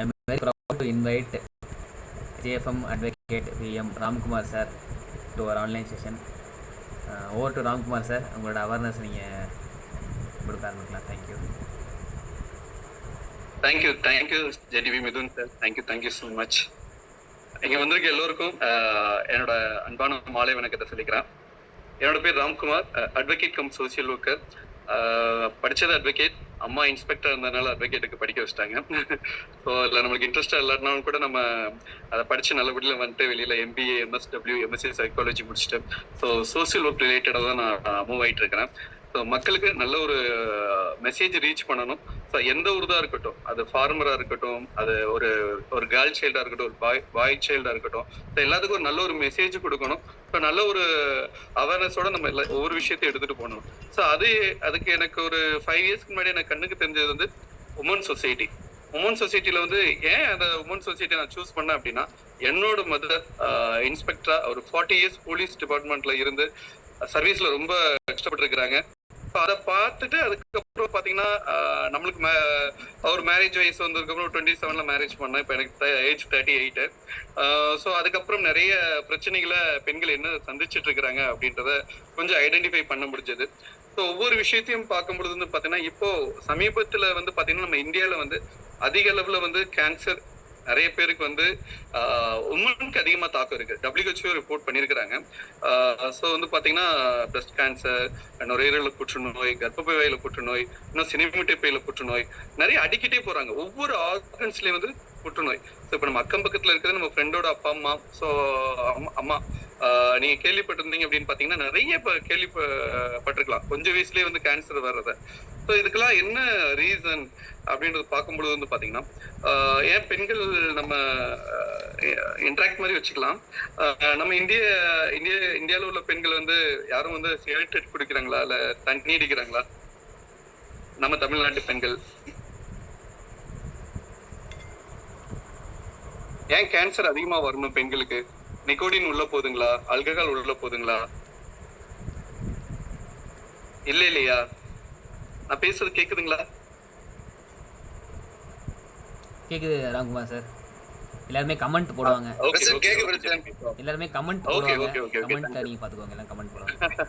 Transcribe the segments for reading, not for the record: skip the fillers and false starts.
I am very proud to invite JFM Advocate VM Ramkumar sir to our online session. Over to Ramkumar sir. உங்களோட awareness நீங்கள் கொடுக்க ஆரம்பிக்கலாம். Thank you. Thank you ஜெடிவி Mithun sir. Thank you so much. இங்கே வந்திருக்க எல்லோருக்கும் என்னோட அன்பான மாலை வணக்கத்தை சொல்லிக்கிறேன். என்னோட பேர் Ramkumar, advocate come social worker. படித்தது அட்வொகேட், அம்மா இன்ஸ்பெக்டர் இருந்ததுனால அட்வொகேட்டுக்கு படிக்க வச்சிட்டாங்க. ஸோ இல்லை நம்மளுக்கு இன்ட்ரெஸ்டாக இல்லாட்டினாலும் கூட நம்ம அதை படித்து நல்லபடியில் வந்துட்டு வெளியில் MBA MSW MSc சைக்காலஜி முடிச்சுட்டு ஸோ சோசியல் ஒர்க் ரிலேட்டடாக தான் நான் மூவ் ஆகிட்டு இருக்கிறேன். ஸோ மக்களுக்கு நல்ல ஒரு மெசேஜ் ரீச் பண்ணணும். ஸோ எந்த ஒரு இதாக இருக்கட்டும், அது ஃபார்மராக இருக்கட்டும், அது ஒரு கேர்ள் சைல்டாக இருக்கட்டும், ஒரு பாய் சைல்டாக இருக்கட்டும், ஸோ எல்லாத்துக்கும் ஒரு நல்ல ஒரு மெசேஜ் கொடுக்கணும். ஸோ நல்ல ஒரு அவேர்னஸோட நம்ம ஒவ்வொரு விஷயத்தையும் எடுத்துகிட்டு போகணும். ஸோ அதுக்கு எனக்கு ஒரு 5 இயர்ஸ்க்கு முன்னாடி எனக்கு கண்ணுக்கு தெரிஞ்சது வந்து உமன் சொசைட்டியில் வந்து ஏன் அந்த உமன் சொசைட்டி நான் சூஸ் பண்ணேன் அப்படின்னா, என்னோட மதர் இன்ஸ்பெக்டரா ஒரு 40 இயர்ஸ் போலீஸ் டிபார்ட்மெண்ட்ல இருந்து சர்வீஸ்ல ரொம்ப கஷ்டப்பட்டுருக்கிறாங்க. அதை பார்த்துட்டு அதுக்கப்புறம் பார்த்தீங்கன்னா நம்மளுக்கு அவர் மேரேஜ் வயசு வந்ததுக்கப்புறம் 27ல மேரேஜ் பண்ணேன். இப்போ எனக்கு ஏஜ் 38. ஸோ அதுக்கப்புறம் நிறைய பிரச்சனைகளை பெண்கள் என்ன சந்திச்சுட்டு இருக்கிறாங்க அப்படின்றத கொஞ்சம் ஐடென்டிஃபை பண்ண முடிஞ்சது. ஸோ ஒவ்வொரு விஷயத்தையும் பார்க்கும்பொழுது வந்து பார்த்தீங்கன்னா, இப்போ சமீபத்தில் வந்து பார்த்தீங்கன்னா நம்ம இந்தியாவில் வந்து அதிக அளவில் வந்து கேன்சர் நிறைய பேருக்கு வந்து உமனுக்கு அதிகமாக தாக்கம் இருக்கு. WHO ரிப்போர்ட் பண்ணியிருக்கிறாங்க. ஸோ வந்து பார்த்தீங்கன்னா பிரஸ்ட் கேன்சர், நுரையீரல் புற்றுநோய், கர்ப்பப்பை வாயில புற்றுநோய், இன்னும் சினைமுட்டைப்பையில புற்றுநோய், நிறைய அடிக்கிட்டே போறாங்க. ஒவ்வொரு ஆர்கன்ஸ்லயும் வந்து புற்றுநோய். ஸோ இப்போ நம்ம அக்கம் பக்கத்தில் இருக்கிறது நம்ம ஃப்ரெண்டோட அப்பா அம்மா. ஸோ அம்மா நீங்க கேள்விப்பட்டிருந்தீங்க அப்படின்னு பார்த்தீங்கன்னா நிறைய கேள்விப்பட்டிருக்கலாம் கொஞ்சம் வயசுலேயே வந்து கேன்சர் வர்றத. ஸோ இதுக்கெல்லாம் என்ன ரீசன் அப்படின்றது பார்க்கும்பொழுது வந்து பார்த்தீங்கன்னா, ஏன் பெண்கள் நம்ம இன்ட்ராக்ட் மாதிரி வச்சுக்கலாம். நம்ம இந்தியாவில் உள்ள பெண்கள் வந்து யாரும் வந்து சிகரெட் குடிக்கிறாங்களா இல்லை தண்ணி அடிக்கிறாங்களா? நம்ம தமிழ்நாட்டு பெண்கள் ஏன் கேன்சர் அதிகமாக வரணும் பெண்களுக்கு? நிக்கோடின் உள்ள போதுங்களா? ஆல்கஹால் உள்ள போதுங்களா? இல்லையா? நான் பேசுறது கேக்குதுங்களா? கேக்குது ராம்குமார் சார். எல்லாருமே கமெண்ட் போடுவாங்க. எல்லாருமே கமெண்ட் போடுவாங்க. கமெண்ட் நீங்க பாத்துக்கோங்க, எல்லாம் கமெண்ட் போடுவாங்க.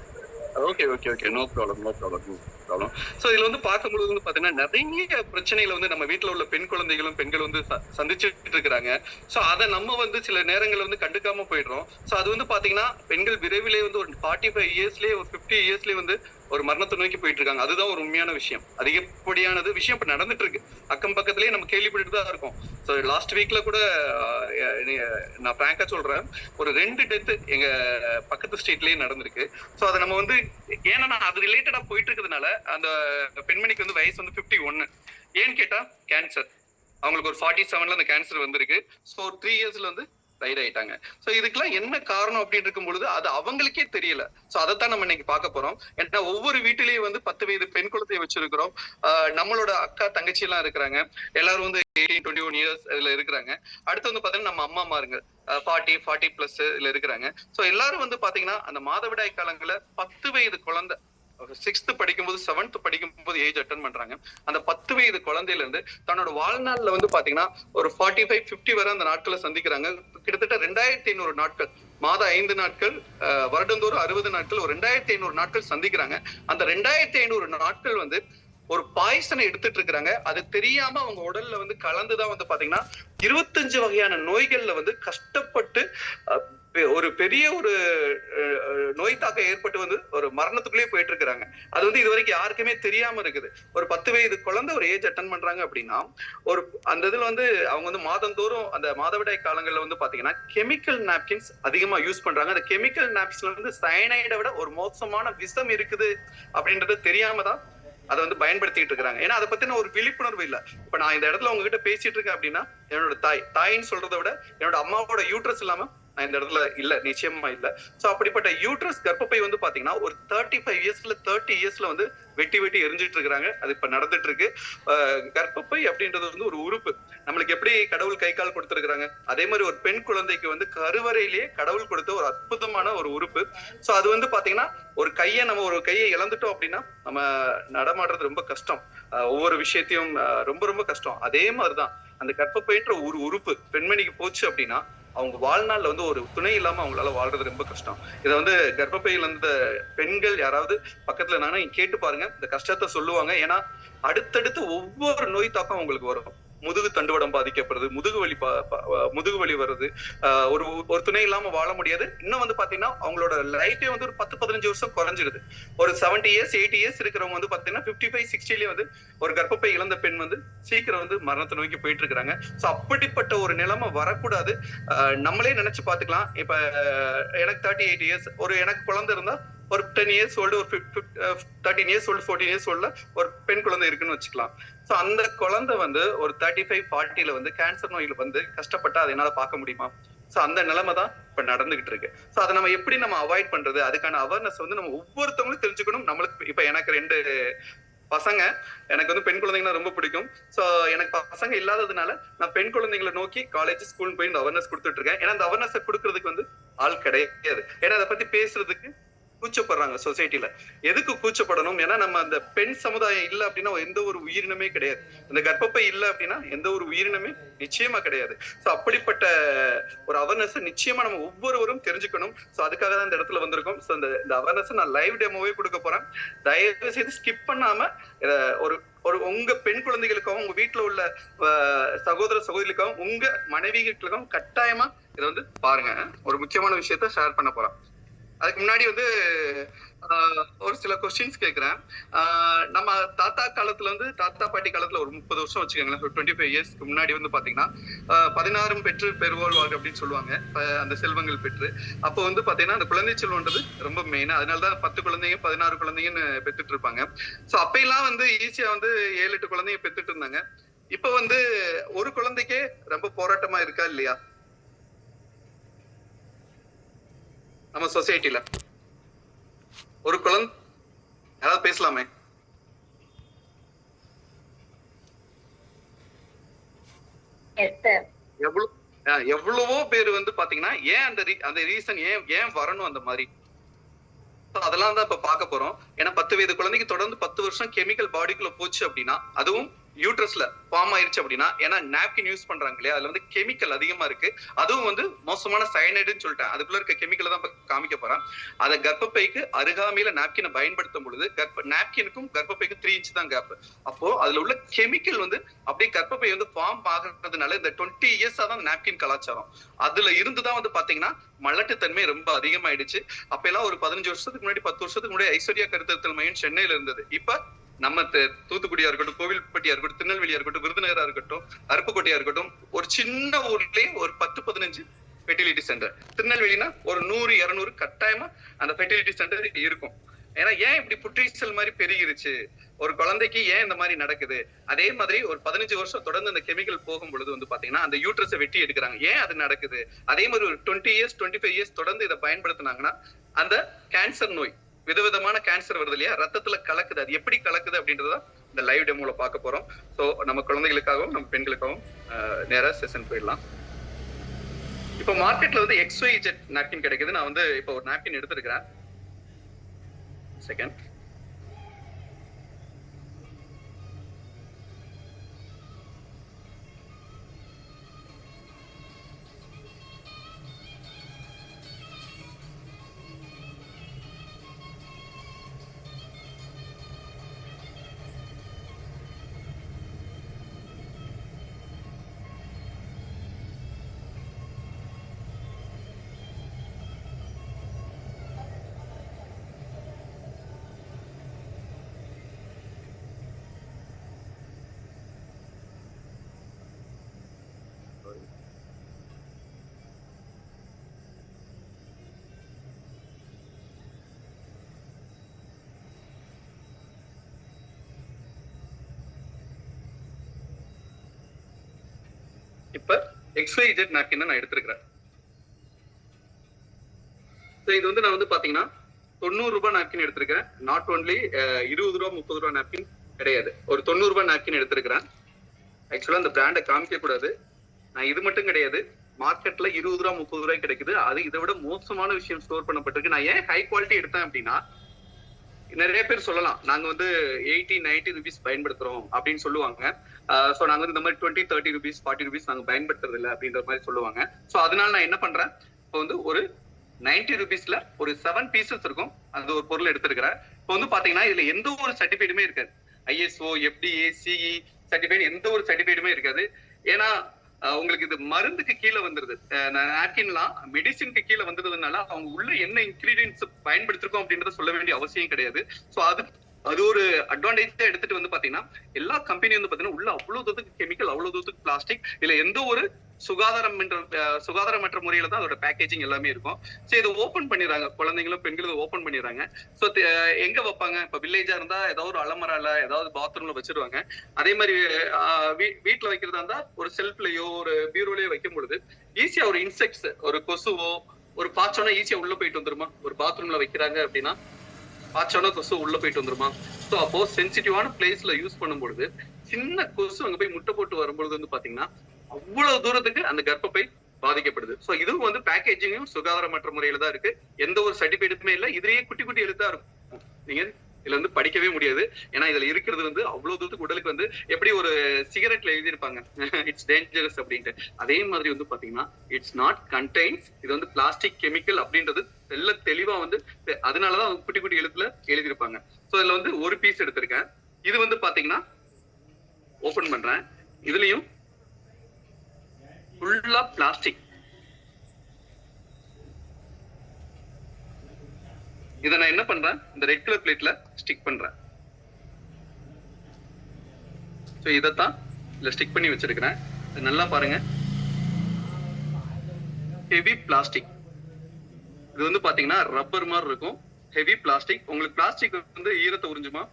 Okay no problem. ஸோ இதுல வந்து பார்க்கும்போது வந்து பாத்தீங்கன்னா நிறைய பிரச்சனைகளை வந்து நம்ம வீட்டுல உள்ள பெண்கள் வந்து சந்திச்சுட்டு இருக்கிறாங்க. ஸோ அதை நம்ம வந்து சில நேரங்களில் வந்து கண்டுக்காம போயிடுறோம். ஸோ அது வந்து பாத்தீங்கன்னா பெண்கள் விரைவிலே வந்து ஒரு 45 இயர்ஸ்லயே ஒரு 50 இயர்ஸ்லயே வந்து ஒரு மரணத்தை நோக்கி போயிட்டு இருக்காங்க. அதுதான் ஒரு உண்மையான விஷயம். அதிகப்படியானது விஷயம் இப்ப நடந்துட்டு இருக்கு. அக்கம் பக்கத்திலேயே நம்ம கேள்விப்பட்டு தான் இருக்கோம். ஸோ லாஸ்ட் வீக்ல கூட நான் பிராங்கா சொல்றேன், ஒரு 2 டெத் எங்க பக்கத்து ஸ்டேட்லயே நடந்திருக்கு. ஸோ அதை நம்ம வந்து ஏன்னா அது ரிலேட்டடா போயிட்டு இருக்கிறதுனால அந்த பெண்மணிக்கு வந்து வயசு வந்து 51. ஏன்னு கேட்டா கேன்சர் அவங்களுக்கு ஒரு 47ல அந்த கேன்சர் வந்திருக்கு. ஸோ 3 இயர்ஸ்ல வந்து ஆயிட்டாங்க. ஸோ இதுக்கெல்லாம் என்ன காரணம் அப்படின்னு இருக்கும் பொழுது அது அவங்களுக்கே தெரியல. ஸோ அதைத்தான் நம்ம இன்னைக்கு பார்க்க போறோம். ஏன்னா ஒவ்வொரு வீட்டிலேயும் வந்து 10 வயது பெண் குழந்தையை வச்சிருக்கிறோம். நம்மளோட அக்கா தங்கச்சி எல்லாம் இருக்கிறாங்க. எல்லாரும் வந்து 18, 21 இயர்ஸ் இதுல இருக்கிறாங்க. அடுத்து வந்து பாத்தீங்கன்னா நம்ம அம்மா மாருங்க 40+ இதுல இருக்கிறாங்க. ஸோ எல்லாரும் வந்து பாத்தீங்கன்னா அந்த மாதவிடாய் காலங்கள்ல 10 வயது குழந்தை 6th படிக்கும்போது 7th படிக்கும்போது ஏஜ் அட்டன் பண்றாங்க. அந்த 10 வயது குழந்தையில இருந்து தன்னோட வாழ்நாள்ல வந்து பாத்தீங்கன்னா ஒரு 45-50 வரை அந்த நாட்களை சந்திக்கிறாங்க. கிட்டத்தட்ட 2500 நாட்கள், மாதம் 5 நாட்கள், வருடந்தோறும் 60 நாட்கள், ஒரு 2500 நாட்கள் சந்திக்கிறாங்க. அந்த 2500 நாட்கள் வந்து ஒரு பாய்சனை எடுத்துட்டு இருக்கிறாங்க. அது தெரியாம அவங்க உடல்ல வந்து கலந்துதான் வந்து பாத்தீங்கன்னா 25 வகையான நோய்கள்ல வந்து கஷ்டப்பட்டு ஒரு பெரிய ஒரு நோய் தாக்கம் ஏற்பட்டு வந்து ஒரு மரணத்துக்குள்ளே போயிட்டு இருக்கிறாங்க. அது வந்து இது வரைக்கும் யாருக்குமே தெரியாம இருக்குது. ஒரு 10 வயது குழந்தை ஒரு ஏஜ் அட்டன் பண்றாங்க அப்படின்னா அந்த இதுல வந்து அவங்க வந்து மாதந்தோறும் அந்த மாதவிடாய் காலங்கள்ல வந்து பாத்தீங்கன்னா கெமிக்கல் நாப்கின்ஸ் அதிகமா யூஸ் பண்றாங்க. அந்த கெமிக்கல் நாப்கின்ஸ்ல வந்து சயனைடை விட ஒரு மோசமான விஷம் இருக்குது அப்படின்றது தெரியாம தான் அதை வந்து பயன்படுத்திட்டு இருக்காங்க. ஏன்னா அதை பத்தின ஒரு விழிப்புணர்வு இல்ல. இப்ப நான் இந்த இடத்துல உங்ககிட்ட பேசிட்டு இருக்கேன் அப்படின்னா என்னோட தாயின்னு சொல்றதை விட என்னோட அம்மாவோட யூட்ரஸ் இல்லாம நான் இந்த இடத்துல இல்ல, நிச்சயமா இல்ல. சோ அப்படிப்பட்ட யூட்ரஸ் கர்ப்பப்பை வந்து பாத்தீங்கன்னா ஒரு 30 இயர்ஸ்ல வந்து வெட்டி எரிஞ்சிட்டு இருக்கிறாங்க. அது இப்ப நடந்துட்டு இருக்கு. கர்ப்பப்பை அப்படின்றது வந்து ஒரு உறுப்பு. நம்மளுக்கு எப்படி கடவுள் கை கால் கொடுத்திருக்கிறாங்க, அதே மாதிரி ஒரு பெண் குழந்தைக்கு வந்து கருவறையிலேயே கடவுள் கொடுத்த ஒரு அற்புதமான ஒரு உறுப்பு. சோ அது வந்து பாத்தீங்கன்னா ஒரு கையை இழந்துட்டோம் அப்படின்னா நம்ம நடமாடுறது ரொம்ப கஷ்டம். ஒவ்வொரு விஷயத்தையும் ரொம்ப ரொம்ப கஷ்டம். அதே மாதிரிதான் அந்த கர்ப்பப்பைன்ற ஒரு உறுப்பு பெண்மணிக்கு போச்சு அப்படின்னா அவங்க வாழ்நாள்ல வந்து ஒரு துணை இல்லாம அவங்களால வாழ்றது ரொம்ப கஷ்டம். இதை வந்து கர்ப்பப்பையில இருந்த பெண்கள் யாராவது பக்கத்துல இருந்தாங்கன்னா நீங்க கேட்டு பாருங்க, இந்த கஷ்டத்தை சொல்லுவாங்க. ஏன்னா அடுத்தடுத்து ஒவ்வொரு நோய் தாக்கம் அவங்களுக்கு வரும். முதுகு தண்டுவடம் பாதிக்கப்படுறது, முதுகு வலி வருது, ஒரு ஒரு துணை இல்லாம வாழ முடியாது. இன்னும் வந்து பாத்தீங்கன்னா அவங்களோட லைஃபே வந்து ஒரு 10-15 வருஷம் குறைஞ்சிருது. ஒரு 70 இயர்ஸ் 80 இயர்ஸ் இருக்கிறவங்க வந்து பாத்தீங்கன்னா 55-60லயே வந்து ஒரு கர்ப்பப்பை இழந்த பெண் வந்து சீக்கிரம் வந்து மரணத்தை நோக்கி போயிட்டு இருக்காங்க. சோ அப்படிப்பட்ட ஒரு நிலைமை வரக்கூடாது. நம்மளே நினைச்சு பாத்துக்கலாம். இப்ப எனக்கு 38 இயர்ஸ், ஒரு எனக்கு குழந்தை இருந்தா ஒரு 10 இயர்ஸ் ஓல்டு, ஒரு 13 இயர்ஸ் ஓல்டு, 14 இயர்ஸ் ஓல்டுல ஒரு பெண் குழந்தை இருக்குன்னு வச்சுக்கலாம். சோ அந்த குழந்தை வந்து ஒரு 35-40ல வந்து கேன்சர் நோயில வந்து கஷ்டப்பட்டா அதை என்னால பார்க்க முடியுமா? சோ அந்த நிலைமை தான் இப்ப நடந்துகிட்டு இருக்கு. சோ அதை நம்ம எப்படி நம்ம அவாய்ட் பண்றது, அதுக்கான அவேர்னஸ் வந்து நம்ம ஒவ்வொருத்தவங்களும் தெரிஞ்சுக்கணும். நம்மளுக்கு இப்ப எனக்கு 2 பசங்க, எனக்கு வந்து பெண் குழந்தைங்கன்னா ரொம்ப பிடிக்கும். சோ எனக்கு பசங்க இல்லாததுனால நான் பெண் குழந்தைங்களை நோக்கி காலேஜ் ஸ்கூல் போய் இந்த அவேர்னஸ் கொடுத்துட்டு இருக்கேன். ஏன்னா அந்த அவேர்னஸ் கொடுக்கறதுக்கு வந்து ஆள் கிடையாது. ஏன்னா அதை பத்தி பேசுறதுக்கு கூச்சப்படுறாங்க சொசைட்டில. எதுக்கு கூச்சப்படணும்? ஏன்னா நம்ம அந்த பெண் சமுதாயம் இல்ல அப்படின்னா எந்த ஒரு உயிரினமே கிடையாது. இந்த கர்ப்பப்பை இல்ல அப்படின்னா எந்த ஒரு உயிரினமே நிச்சயமா கிடையாது. சோ அப்படிப்பட்ட ஒரு அவேர்னஸ் நிச்சயமா நம்ம ஒவ்வொருவரும் தெரிஞ்சுக்கணும். சோ அதுக்காக தான் இந்த இடத்துல வந்திருக்கோம். சோ இந்த அவேர்னஸ் நான் லைவ் டெமோவே கொடுக்க போறேன். தயவு செய்து ஸ்கிப் பண்ணாம ஒரு ஒரு உங்க பெண் குழந்தைகளுக்காகவும், உங்க வீட்டுல உள்ள சகோதர சகோதரிகளுக்காகவும், உங்க மனைவிகளுக்காகவும் கட்டாயமா இதை வந்து பாருங்க. ஒரு முக்கியமான விஷயத்த ஷேர் பண்ண போறேன். அதுக்கு முன்னாடி வந்து ஒரு சில கொஸ்டின்ஸ் கேட்கிறேன். நம்ம தாத்தா காலத்துல வந்து தாத்தா பாட்டி காலத்துல ஒரு 30 வருஷம் வச்சுக்கோங்களேன், 25 இயர்ஸ்க்கு முன்னாடி வந்து பாத்தீங்கன்னா 16 பெற்று பெறுவோர் வாழ்க்கை அப்படின்னு சொல்லுவாங்க. அந்த செல்வங்கள் பெற்று அப்போ வந்து பாத்தீங்கன்னா அந்த குழந்தை செல்வன்றது ரொம்ப மெயின். அதனாலதான் 10 குழந்தைங்க 16 குழந்தைங்கன்னு பெத்துட்டு இருப்பாங்க. சோ அப்பெல்லாம் வந்து ஈஸியா வந்து 7-8 குழந்தைங்க பெத்துட்டு இருந்தாங்க. இப்ப வந்து ஒரு குழந்தைக்கே ரொம்ப போராட்டமா இருக்கா இல்லையா நம்ம சொசைட்டில? ஒரு குழந்தை யாராவது பேசலாமே? எவ்வளவோ பேர் வந்து பாத்தீங்கன்னா ஏன் அந்த ரீசன் ஏன் வரணும் அந்த மாதிரி, அதெல்லாம் தான் இப்ப பார்க்க போறோம். ஏன்னா 10 வயது குழந்தைக்கு தொடர்ந்து 10 வருஷம் கெமிக்கல் பாடிக்குள்ள போச்சு அப்படின்னா, அதுவும் யூட்ரஸ்ல ஃபார்ம் ஆயிருச்சு அப்படின்னா, ஏன்னா நாப்கின் யூஸ் பண்றாங்க இல்லையா, அதுல வந்து கெமிக்கல் அதிகமா இருக்கு. அதுவும் வந்து மோசமான சயனைடுன்னு சொல்லிட்டேன். அதுக்குள்ள இருக்க கெமிக்கலை தான் காமிக்க போறேன். அதை கர்ப்பப்பைக்கு அருகாமையில நாப்கினை பயன்படுத்தும் பொழுது நாப்கினுக்கும் கர்ப்பப்பைக்கும் 3 இன்ச் தான் கேப். அப்போ அதுல உள்ள கெமிக்கல் வந்து அப்படியே கர்ப்பப்பை வந்து ஃபார்ம் ஆகுறதுனால இந்த 20 இயர்ஸா தான் நாப்கின் கலாச்சாரம். அதுல இருந்துதான் வந்து பாத்தீங்கன்னா மலட்டுத்தன்மை ரொம்ப அதிகமாயிடுச்சு. அப்ப எல்லாம் ஒரு 15 வருஷத்துக்கு முன்னாடி 10 வருஷத்துக்கு முன்னாடி ஐஸ்வர்யா கருத்தரித்தல் மையம் சென்னையில இருந்தது. இப்ப நம்ம தூத்துக்குடியா இருக்கட்டும், கோவில்பட்டியா இருக்கட்டும், திருநெல்வேலியா இருக்கட்டும், விருதுநகரா இருக்கட்டும், அருப்புக்கோட்டையா இருக்கட்டும், ஒரு சின்ன ஊர்லயே ஒரு 10-15 ஃபெர்டிலிட்டி சென்டர். திருநெல்வேலினா ஒரு 100-200 கட்டாயமா அந்த ஃபெர்டிலிட்டி சென்டர் இருக்கும். ஏன்னா ஏன் இப்படி புற்றீசல் மாதிரி பெருகிருச்சு, ஒரு குழந்தைக்கு ஏன் இந்த மாதிரி நடக்குது? அதே மாதிரி ஒரு 15 வருஷம் தொடர்ந்து அந்த கெமிக்கல் போகும் பொழுது வந்து பாத்தீங்கன்னா அந்த யூட்ரஸை வெட்டி எடுக்கிறாங்க. ஏன் அது நடக்குது? அதே மாதிரி ஒரு 20 இயர்ஸ் 25 இயர்ஸ் தொடர்ந்து இதை பயன்படுத்தினாங்கன்னா அந்த கேன்சர் நோய், விதவிதமான கேன்சர் வருது இல்லையா, ரத்தத்துல கலக்குது. அது எப்படி கலக்குது அப்படின்றத இந்த லைவ் டெமோல பார்க்க போறோம். சோ நம்ம குழந்தைகளுக்காகவும் நம்ம பெண்களுக்காகவும் நேரா செஷன் போயிடலாம். இப்போ மார்க்கெட்ல வந்து XYZ நாப்கின் கிடைக்குது. நான் வந்து இப்போ ஒரு நாப்கின் எடுத்திருக்கிறேன். செகண்ட். இப்ப XYZ நாப்கின் நான் எடுத்திருக்கிறேன். இது வந்து நான் வந்து பாத்தீங்கன்னா 90 ரூபாய் நாப்கின் எடுத்திருக்கேன். நாட் ஒன்லி 20 ரூபா 30 ரூபாய் நாப்கின் கிடையாது, ஒரு 90 ரூபாய் நாப்கின் எடுத்திருக்கிறேன். ஆக்சுவலா அந்த பிராண்டை காமிக்க கூடாது. நான் இது மட்டும் கிடையாது, மார்க்கெட்ல 20 ரூபா 30 ரூபாய் கிடைக்குது. அது இதை விட மோசமான விஷயம் ஸ்டோர் பண்ணப்பட்டிருக்கு. நான் ஏன் ஹை குவாலிட்டி எடுத்தேன் அப்படின்னா, நிறைய பேர் சொல்லலாம் நாங்க வந்து 80-90 ருபீஸ் பயன்படுத்துறோம் அப்படின்னு சொல்லுவாங்க. சோ நாங்க வந்து இந்த மாதிரி 20-30 ருபீஸ் 40 ருபீஸ் நாங்க பயன்படுத்துறது இல்லை அப்படின்ற மாதிரி சொல்லுவாங்க. சோ அதனால நான் என்ன பண்றேன், இப்போ வந்து ஒரு 90 ருபீஸ்ல ஒரு 7 பீசஸ் இருக்கும், அந்த ஒரு பொருள் எடுத்திருக்கிறேன். இப்போ வந்து பாத்தீங்கன்னா இதுல எந்த ஒரு சர்டிபிகேட்டுமே இருக்காது. ISO, FDA, CE சர்டிபிகேட் எந்த ஒரு சர்டிபிகேட்டுமே இருக்காது. ஏன்னா உங்களுக்கு இது மருந்துக்கு கீழே வந்துருது. நாப்கின்லாம் மெடிசினுக்கு கீழே வந்ததுனால அவங்க உள்ள என்ன இன்கிரீடியன்ஸ் பயன்படுத்திருக்கோம் அப்படின்றத சொல்ல வேண்டிய அவசியம் கிடையாது. சோ அது ஒரு அட்வான்டேஜா எடுத்துட்டு வந்து பாத்தீங்கன்னா எல்லா கம்பெனி வந்து பாத்தீங்கன்னா உள்ள அவ்வளவு தூரத்துக்கு கெமிக்கல், அவ்வளவு தூரத்துக்கு பிளாஸ்டிக், இதுல எந்த ஒரு சுகாதாரமற்ற முறையில தான் அதோட பேக்கேஜிங் எல்லாமே இருக்கும். சோ இதை ஓபன் பண்ணிடுறாங்க, குழந்தைங்களும் பெண்களும் ஓபன் பண்ணிடுறாங்க. சோ எங்க வைப்பாங்க, இப்ப வில்லேஜா இருந்தா ஏதாவது ஒரு அலமரால ஏதாவது பாத்ரூம்ல வச்சிருவாங்க. அதே மாதிரி வீட்டுல வைக்கிறதா இருந்தா ஒரு செல்ஃப்லயோ ஒரு பீரோலயோ வைக்கும் பொழுது ஈஸியா ஒரு இன்செக்ட்ஸ், ஒரு கொசுவோ ஒரு பாச்சோனா ஈஸியா உள்ள போயிட்டு வந்துருமா. ஒரு பாத்ரூம்ல வைக்கிறாங்க அப்படின்னா பாச்சோனா கொசு உள்ள போயிட்டு வந்துருமா. சோ அப்போ சென்சிட்டிவான பிளேஸ்ல யூஸ் பண்ணும்பொழுது சின்ன கொசு அங்க போய் முட்டை போட்டு வரும்பொழுது வந்து பாத்தீங்கன்னா அவ்வளவு தூரத்துக்கு அந்த கர்ப்பப்பை பாதிக்கப்படுது. சோ இதுவும் வந்து பேக்கேஜிங்கும் சுகாதாரமற்ற முறையில தான் இருக்கு. எந்த ஒரு சர்டிபிகேட்டுமே இல்ல. இதுலயே குட்டி குட்டி எழுத்தா இருக்கும், நீங்க இதுல வந்து படிக்கவே முடியாது. ஏன்னா இதுல இருக்கிறது வந்து அவ்வளவு தூரத்துக்கு உடலுக்கு வந்து எப்படி ஒரு சிகரெட்ல எழுதியிருப்பாங்க இட்ஸ் டேஞ்சரஸ் அப்படின்ட்டு, அதே மாதிரி வந்து பாத்தீங்கன்னா இட்ஸ் நாட் கண்டெய்ன்ஸ், இது வந்து பிளாஸ்டிக் கெமிக்கல் அப்படின்றது தெளிவா வந்து அதனாலதான் குட்டி குட்டி எழுத்துல எழுதியிருப்பாங்க. சோ இதுல வந்து ஒரு பீஸ் எடுத்திருக்கேன். இது வந்து பாத்தீங்கன்னா ஓபன் பண்றேன், இதுலயும் ஃபுல்லா பிளாஸ்டிக். இதை நான் என்ன பண்றேன், இந்த ரெட் கலர் பிளேட்ல ஸ்டிக் பண்றேன். சோ இதத்தான் இதுல ஸ்டிக் பண்ணி வச்சிருக்கிறேன். நல்லா பாருங்க, ஹெவி பிளாஸ்டிக். இது வந்து பாத்தீங்கன்னா ரப்பர் மாதிரி இருக்கும், ஹெவி பிளாஸ்டிக். உங்களுக்கு பிளாஸ்டிக் வந்து ஈரத்தை உறிஞ்சுமா,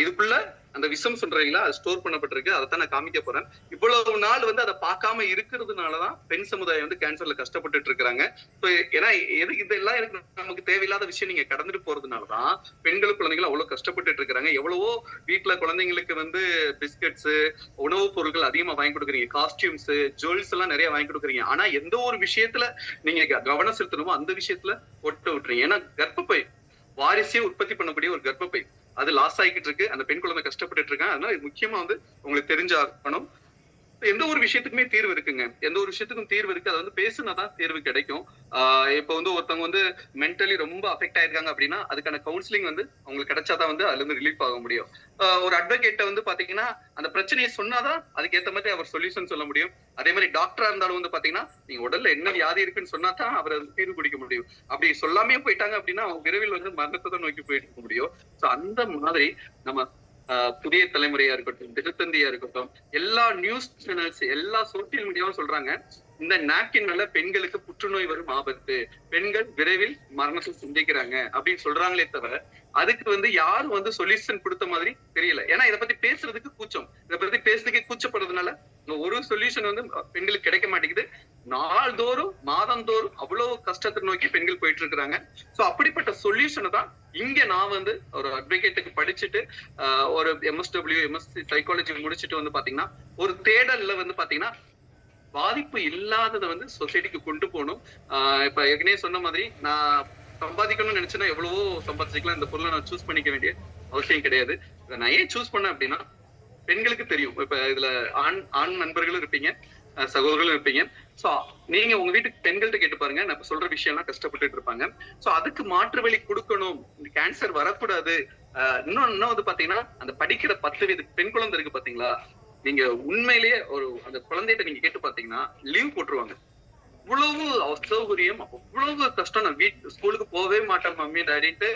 இதுக்குள்ள அந்த விஷம் சொல்றீங்களா அது ஸ்டோர் பண்ணப்பட்டிருக்கு. அதைத்தான் நான் காமிக்க போறேன். இவ்வளவு நாள் வந்து அதை பார்க்காம இருக்கிறதுனாலதான் பெண் சமுதாயம் வந்து கேன்சர்ல கஷ்டப்பட்டுட்டு இருக்கிறாங்க. ஏன்னா இதெல்லாம் எனக்கு நமக்கு தேவையில்லாத விஷயம் நீங்க கடந்துட்டு போறதுனாலதான் பெண்கள் குழந்தைகள் அவ்வளவு கஷ்டப்பட்டுட்டு இருக்கிறாங்க. எவ்வளவோ வீட்டுல குழந்தைங்களுக்கு வந்து பிஸ்கட்ஸ், உணவுப் பொருட்கள் அதிகமா வாங்கி கொடுக்குறீங்க, காஸ்டியூம்ஸ், ஜுவல்ஸ் எல்லாம் நிறைய வாங்கி கொடுக்குறீங்க. ஆனா எந்த ஒரு விஷயத்துல நீங்க கவனம் செலுத்தணுமோ அந்த விஷயத்துல ஒட்ட விட்டுறீங்க. ஏன்னா கர்ப்பப்பை வாரிசே உற்பத்தி பண்ணக்கூடிய ஒரு கர்ப்பப்பை அது லாஸ் ஆகிட்டு இருக்கு, அந்த பெண் குழந்தை கஷ்டப்பட்டு இருக்காங்க. அதனால இது முக்கியமா வந்து உங்களுக்கு தெரிஞ்சாகணும். எந்த ஒரு விஷயத்துக்குமே தீர்வு இருக்குங்க, எந்த ஒரு விஷயத்துக்கும் தீர்வு இருக்கு. அது வந்து பேசுனாதான் தீர்வு கிடைக்கும். இப்ப வந்து ஒருத்தவங்க வந்து மென்டலி ரொம்ப அஃபெக்ட் ஆயிருக்காங்க அப்படின்னா அதுக்கான கவுன்சிலிங் வந்து அவங்களுக்கு கிடைச்சாதான் வந்து அதுல இருந்து ரிலீஃப் ஆக முடியும். ஒரு அட்வொகேட்ட வந்து பாத்தீங்கன்னா அந்த பிரச்சனையை சொன்னாதான் அதுக்கு ஏத்த மாதிரி அவர் சொல்யூஷன் சொல்ல முடியும். அதே மாதிரி டாக்டரா இருந்தாலும் வந்து பாத்தீங்கன்னா நீங்க உடல்ல என்ன வியாதி இருக்குன்னு சொன்னாதான் அவர் தீர்வு குடிக்க முடியும். அப்படி சொல்லாமே போயிட்டாங்க அப்படின்னா அவங்க விரைவில் வந்து மரணத்தை தான் நோக்கி போயிட்டு இருக்க முடியும். சோ அந்த மாதிரி நம்ம புதிய தலைமுறையா இருக்கட்டும், தினத்தந்தியா இருக்கட்டும், எல்லா நியூஸ் சேனல்ஸ், எல்லா சோசியல் மீடியாவும் சொல்றாங்க இந்த நாப்கின் மேல பெண்களுக்கு புற்றுநோய் வரும் ஆபத்து, பெண்கள் விரைவில் மரணத்தை சந்திக்கிறாங்க அப்படின்னு சொல்றாங்களே தவிர அதுக்கு வந்து யாரும் வந்து சொல்யூஷன் கொடுத்த மாதிரி தெரியல. ஏன்னா இதை பத்தி பேசுறதுக்கு கூச்சம், இதை பத்தி பேசுறதுக்கே கூச்சப்படுறதுனால ஒரு சொல்யூஷன் வந்து பெண்களுக்கு கிடைக்க மாட்டேங்குது. நாள்தோறும் மாதந்தோறும் அவ்வளவு கஷ்டத்தை நோக்கி பெண்கள் போயிட்டு இருக்கிறாங்க. சோ அப்படிப்பட்ட சொல்யூஷனை தான் இங்க நான் வந்து ஒரு அட்வொகேட்டுக்கு படிச்சுட்டு ஒரு MSW MSc சைக்காலஜி முடிச்சுட்டு வந்து பாத்தீங்கன்னா ஒரு தேடல்ல வந்து பாத்தீங்கன்னா பாதிப்பு இல்லாததை வந்து சொசைட்டிக்கு கொண்டு போகணும். இப்ப ஏற்கனவே சொன்ன மாதிரி நான் சம்பாதிக்கணும்னு நினைச்சேன்னா எவ்வளவோ சம்பாதிச்சுக்கலாம், இந்த பொருளை நான் சூஸ் பண்ணிக்க வேண்டிய அவசியம் கிடையாது. இதை நான் ஏன் சூஸ் பண்ணேன் அப்படின்னா பெண்களுக்கு தெரியும். இப்ப இதுல ஆண் நண்பர்களும் இருப்பீங்க, சகோதரர்களும் இருப்பீங்க. சோ நீங்க உங்க வீட்டுக்கு பெண்கள்கிட்ட கேட்டு பாருங்க, நான் சொல்ற விஷயம் எல்லாம் கஷ்டப்பட்டுட்டு இருப்பாங்க. சோ அதுக்கு மாற்று வழி கொடுக்கணும், இந்த கேன்சர் வரக்கூடாது. இன்னும் வந்து பாத்தீங்கன்னா அந்த படிக்கிற 10 வயது பெண் குழந்தை இருக்கு பாத்தீங்களா, நீங்க உண்மையிலேயே அந்த குழந்தைகிட்ட நீங்க கேட்டு பாத்தீங்கன்னா லீவ் போட்டுருவாங்க. இவ்வளவு அசௌகரியம், அவ்வளவு கஷ்டம், நான் ஸ்கூலுக்கு போகவே மாட்டேன் மம்மி டாடிட்டு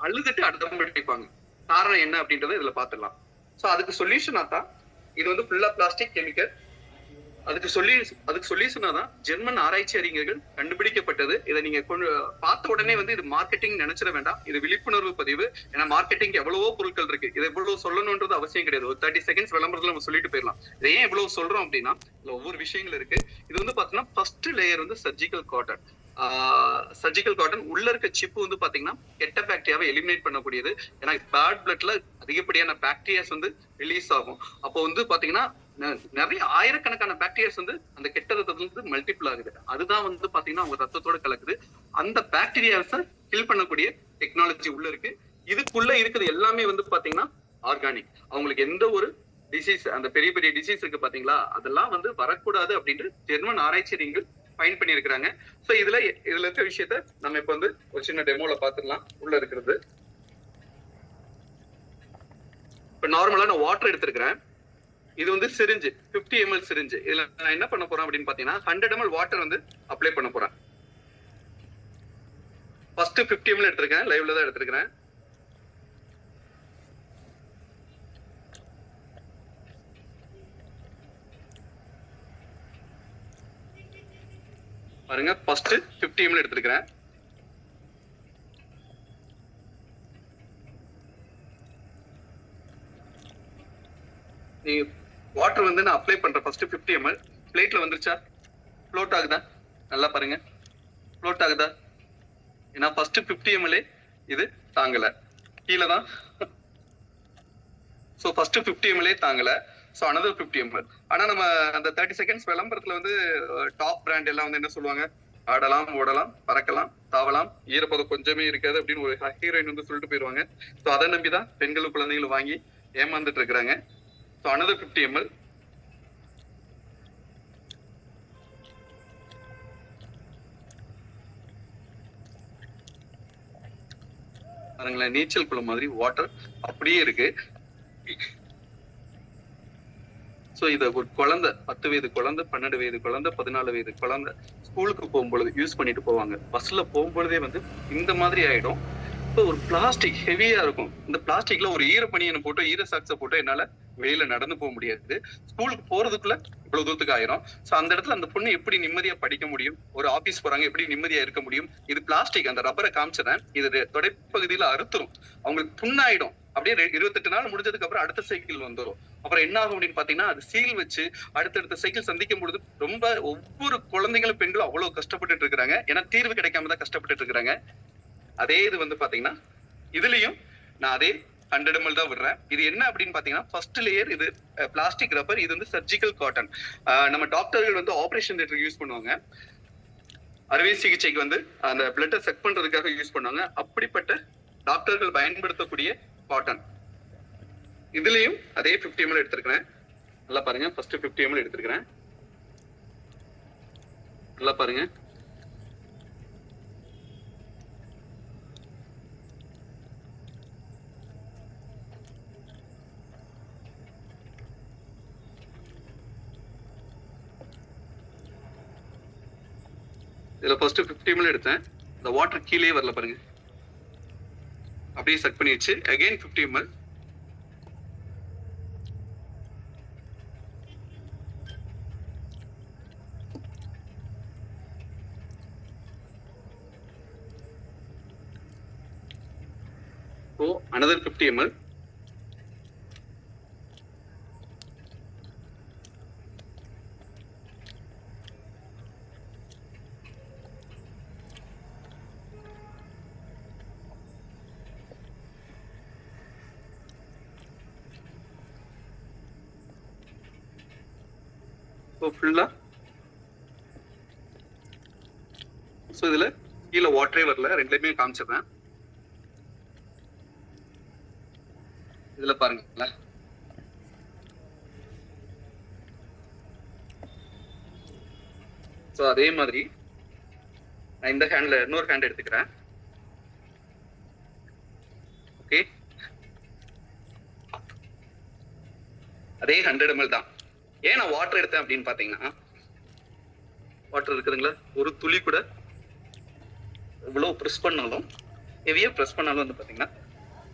அழுதுட்டு அடம் பிடிப்பாங்க. காரணம் என்ன அப்படின்றத இதுல பாத்துடலாம். சோ அதுக்கு சொல்யூஷனா தான் இது வந்து ஃபுல்லா பிளாஸ்டிக் கெமிக்கல். அதுக்கு சொல்யூஷனா தான் ஜெர்மன் ஆராய்ச்சி அறிஞர்கள் கண்டுபிடிக்கப்பட்டது. இதை நீங்க பார்த்த உடனே வந்து இது மார்க்கெட்டிங் நினைச்சிட வேண்டாம், இது விழிப்புணர்வு பதிவு. ஏன்னா மார்க்கெட்டிங் எவ்வளவோ பொருட்கள் இருக்கு, இதை எவ்வளவு சொல்லணும்ன்றது அவசியம் கிடையாது. ஒரு 30 செகண்ட்ஸ் விளம்பரத்துல நம்ம சொல்லிட்டு போயிடலாம். இதை ஏன் இவ்வளவு சொல்றோம் அப்படின்னா இதுல ஒவ்வொரு விஷயங்கள் இருக்கு. இது வந்து பாத்தீங்கன்னா ஃபர்ஸ்ட் லேயர் வந்து சர்ஜிக்கல் காட்டன். உள்ள இருக்க சிப்பு வந்து பாத்தீங்கன்னா கெட்ட பாக்டீரியாவை எலிமினேட் பண்ணக்கூடியது. ஏன்னா பேட் பிளட்ல அதிகப்படியான பாக்டீரியாஸ் வந்து ரிலீஸ் ஆகும். அப்போ வந்து பாத்தீங்கன்னா நிறைய ஆயிரக்கணக்கான பாக்டீரியாஸ் வந்து அந்த கெட்ட ரத்தத்துல இருந்து மல்டிபிள் ஆகுது. அதுதான் வந்து பாத்தீங்கன்னா அவங்க ரத்தத்தோட கலக்குது. அந்த பாக்டீரியாஸை கில் பண்ணக்கூடிய டெக்னாலஜி உள்ள இருக்கு. இதுக்குள்ள இருக்கிறது எல்லாமே வந்து பாத்தீங்கன்னா ஆர்கானிக். அவங்களுக்கு எந்த ஒரு டிசீஸ், அந்த பெரிய பெரிய டிசீஸ் இருக்கு பாத்தீங்களா, அதெல்லாம் வந்து வரக்கூடாது அப்படின்ட்டு ஜெர்மன் ஆராய்ச்சியாளர்கள் ஃபைண்ட் பண்ணியிருக்கிறாங்க. சோ இதுல இருக்க விஷயத்த நம்ம இப்ப வந்து ஒரு சின்ன டெமோல பாத்துடலாம். உள்ள இருக்கிறது இப்ப நார்மலா நான் வாட்டர் எடுத்திருக்கிறேன். இது வந்து சிரிஞ்சு 50 ml சிரிஞ்சு. இதுல நான் என்ன பண்ண போறேன் அப்படின்னு பாத்தீங்கன்னா 100 ml வாட்டர் வந்து அப்ளை பண்ண போறேன். ஃபர்ஸ்ட் 50 ml எடுத்திருக்கேன், லைவ்ல தான் எடுத்திருக்கிறேன். பாருங்க, ஃபர்ஸ்ட் 50 ml எடுத்திருக்கிறேன். நீ வாட்டர் வந்து நான் அப்ளை பண்றேன். ஃபர்ஸ்ட் 50 ml பிளேட்ல வந்துருச்சா, ஃப்ளோட் ஆகுதா? நல்லா பாருங்க, ஃப்ளோட் ஆகுதா? ஏன்னா ஃபர்ஸ்ட் 50 ml இது தாங்கல, கீழே தான். ஸோ ஃபர்ஸ்ட் 50 ml தாங்கல. So another 50 ml. ஆனா நம்ம அந்த 30 செகண்ட்ஸ் விளம்பரத்துல வந்து டாப் பிராண்ட் எல்லாம் வந்து என்ன சொல்லுவாங்க, ஆடலாம், ஓடலாம், பறக்கலாம், தாவலாம், ஈரப்பதம் கொஞ்சமே இருக்காது அப்படின்னு ஒரு ஹீரோயின் வந்து சொல்லிட்டு போயிருவாங்க. ஸோ அதை நம்பிதான் பெண்களும் குழந்தைகளும் வாங்கி ஏமாந்துட்டு இருக்கிறாங்க. So another 50 ml. பாருங்களேன், நீச்சல் குளம் மாதிரி வாட்டர் அப்படியே இருக்கு. சோ இத ஒரு குழந்தை, 10 வயது குழந்தை, 12 வயது குழந்தை, 14 வயது குழந்தை ஸ்கூலுக்கு போகும்பொழுது யூஸ் பண்ணிட்டு போவாங்க. பஸ்ல போகும்பொழுதே வந்து இந்த மாதிரி ஆயிடும். இப்போ ஒரு பிளாஸ்டிக் ஹெவியா இருக்கும். இந்த பிளாஸ்டிக்ல ஒரு ஈரப்பனியனை போட்டு, ஈர சாக்ஸை போட்டு என்னால வெளியில நடந்து போக முடியாது. ஸ்கூலுக்கு போறதுக்குள்ள இவ்வளவு தூரத்துக்கு ஆயிரும். சோ அந்த இடத்துல அந்த பொண்ணு எப்படி நிம்மதியா படிக்க முடியும்? ஒரு ஆபீஸ் போறாங்க, எப்படி நிம்மதியா இருக்க முடியும்? இது பிளாஸ்டிக். அந்த ரப்பரை காமிச்சதேன், இது தொடைப்பகுதியில அறுத்துரும், அவங்களுக்கு புண்ணாயிடும். அப்படியே 28 நாள் முடிஞ்சதுக்கு அப்புறம் அடுத்த சைக்கிள் வந்துடும். அப்புறம் என்ன ஆகும் அப்படின்னு பாத்தீங்கன்னா, அது சீல் வச்சு அடுத்தடுத்த சைக்கிள் சந்திக்கும் பொழுது ரொம்ப ஒவ்வொரு குழந்தைகளும் பெண்களும் அவ்வளவு கஷ்டப்பட்டு இருக்காங்க. ஏன்னா தீர்வு கிடைக்காம தான் கஷ்டப்பட்டு இருக்காங்க. அதே இது வந்து பாத்தீங்கன்னா இதுலயும் நான் அதே 100 ml தான் விடுறேன். இது என்ன அப்படின்னு பாத்தீங்கன்னா, ஃபர்ஸ்ட் லேயர் இது பிளாஸ்டிக் ரப்பர், இது வந்து சர்ஜிக்கல் காட்டன். நம்ம டாக்டர்கள் வந்து ஆபரேஷன் தியேட்டருக்கு யூஸ் பண்ணுவாங்க, அறுவை சிகிச்சைக்கு வந்து அந்த பிளட்டை செக் பண்றதுக்காக யூஸ் பண்ணுவாங்க. அப்படிப்பட்ட டாக்டர்கள் பயன்படுத்தக்கூடிய காட்டன். இதுலயும் அதே 50 ml எடுத்திருக்கிறேன். நல்லா பாருங்க, ஃபர்ஸ்ட் 50 ml எடுத்திருக்கிறேன். நல்லா பாருங்க, இதுல ஃபர்ஸ்ட் 50 ml எடுத்தேன். இந்த வாட்டர் கீழே வரல பாருங்க, அப்படியே செக் பண்ணி வச்சு again 50 ml. So another 50 ml. ஃபுல்லா சோ இதுல கீழே வாட்டரே வரல, ரெண்டுலயுமே காமிச்சிடுறேன். இதுல பாருங்களேன், சோ அதே மாதிரி நான் இந்த ஹேண்ட்ல இன்னொரு ஹேண்ட் எடுத்துக்கிறேன். ஓகே, அதே 100 ml தான். ஏன் நான் வாட்டர் எடுத்தேன் அப்படின்னு பாத்தீங்கன்னா, வாட்டர் இருக்குதுங்களா, ஒரு துளி கூட இவ்வளவு ப்ரெஸ் பண்ணாலும், ஹெவியா ப்ரெஸ் பண்ணாலும் வந்து பாத்தீங்கன்னா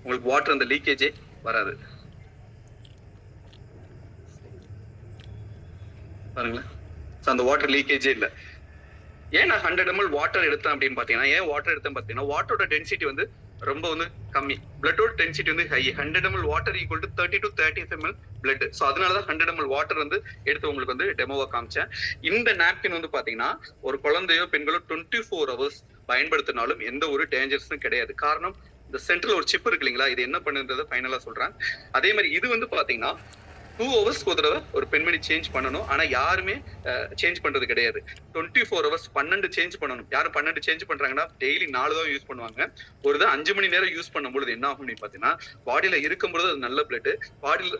உங்களுக்கு வாட்டர் அந்த லீக்கேஜே வராது. பாருங்களேன், அந்த வாட்டர் லீக்கேஜே இல்லை. ஏன் நான் 100 ml வாட்டர் எடுத்தேன் அப்படின்னு பாத்தீங்கன்னா, ஏன் வாட்டர் எடுத்தேன் பாத்தீங்கன்னா, வாட்டரோட டென்சிட்டி வந்து ரொம்ப வந்து கம்மி, பிளட்டோட டென்சிட்டி வந்து high. 100 ml water equal to 30 to 35 ml blood. So அதனாலதான் 100 ml வாட்டர் வந்து எடுத்து உங்களுக்கு வந்து டெமோவா காமிச்சேன். இந்த நாப்கின் வந்து பாத்தீங்கன்னா ஒரு குழந்தையோ பெண்களோ 24 hours பயன்படுத்தினாலும் எந்த ஒரு டேஞ்சர்ஸும் கிடையாது. காரணம், இந்த சென்ட்ரல் ஒரு சிப் இருக்கு இல்லைங்களா, இது என்ன பண்ணுன்றதை ஃபைனலா சொல்றேன். அதே மாதிரி இது வந்து பாத்தீங்கன்னா 2 ஹவர்ஸ்க்கு ஒரு தடவை ஒரு பெண்மணி சேஞ்ச் பண்ணணும். ஆனா யாருமே சேஞ்ச் பண்றது கிடையாது. 24 ஹவர்ஸ் 12 சேஞ்ச் பண்ணணும். யாரும் 12 சேஞ்ச் பண்றாங்கன்னா டெய்லி 4 தான் யூஸ் பண்ணுவாங்க. ஒரு தான் 5 மணி நேரம் யூஸ் பண்ணும்பொழுது என்ன ஆகும் அப்படின்னு பாத்தீங்கன்னா, பாடியில இருக்கும்பொழுது அது நல்ல பிளட்,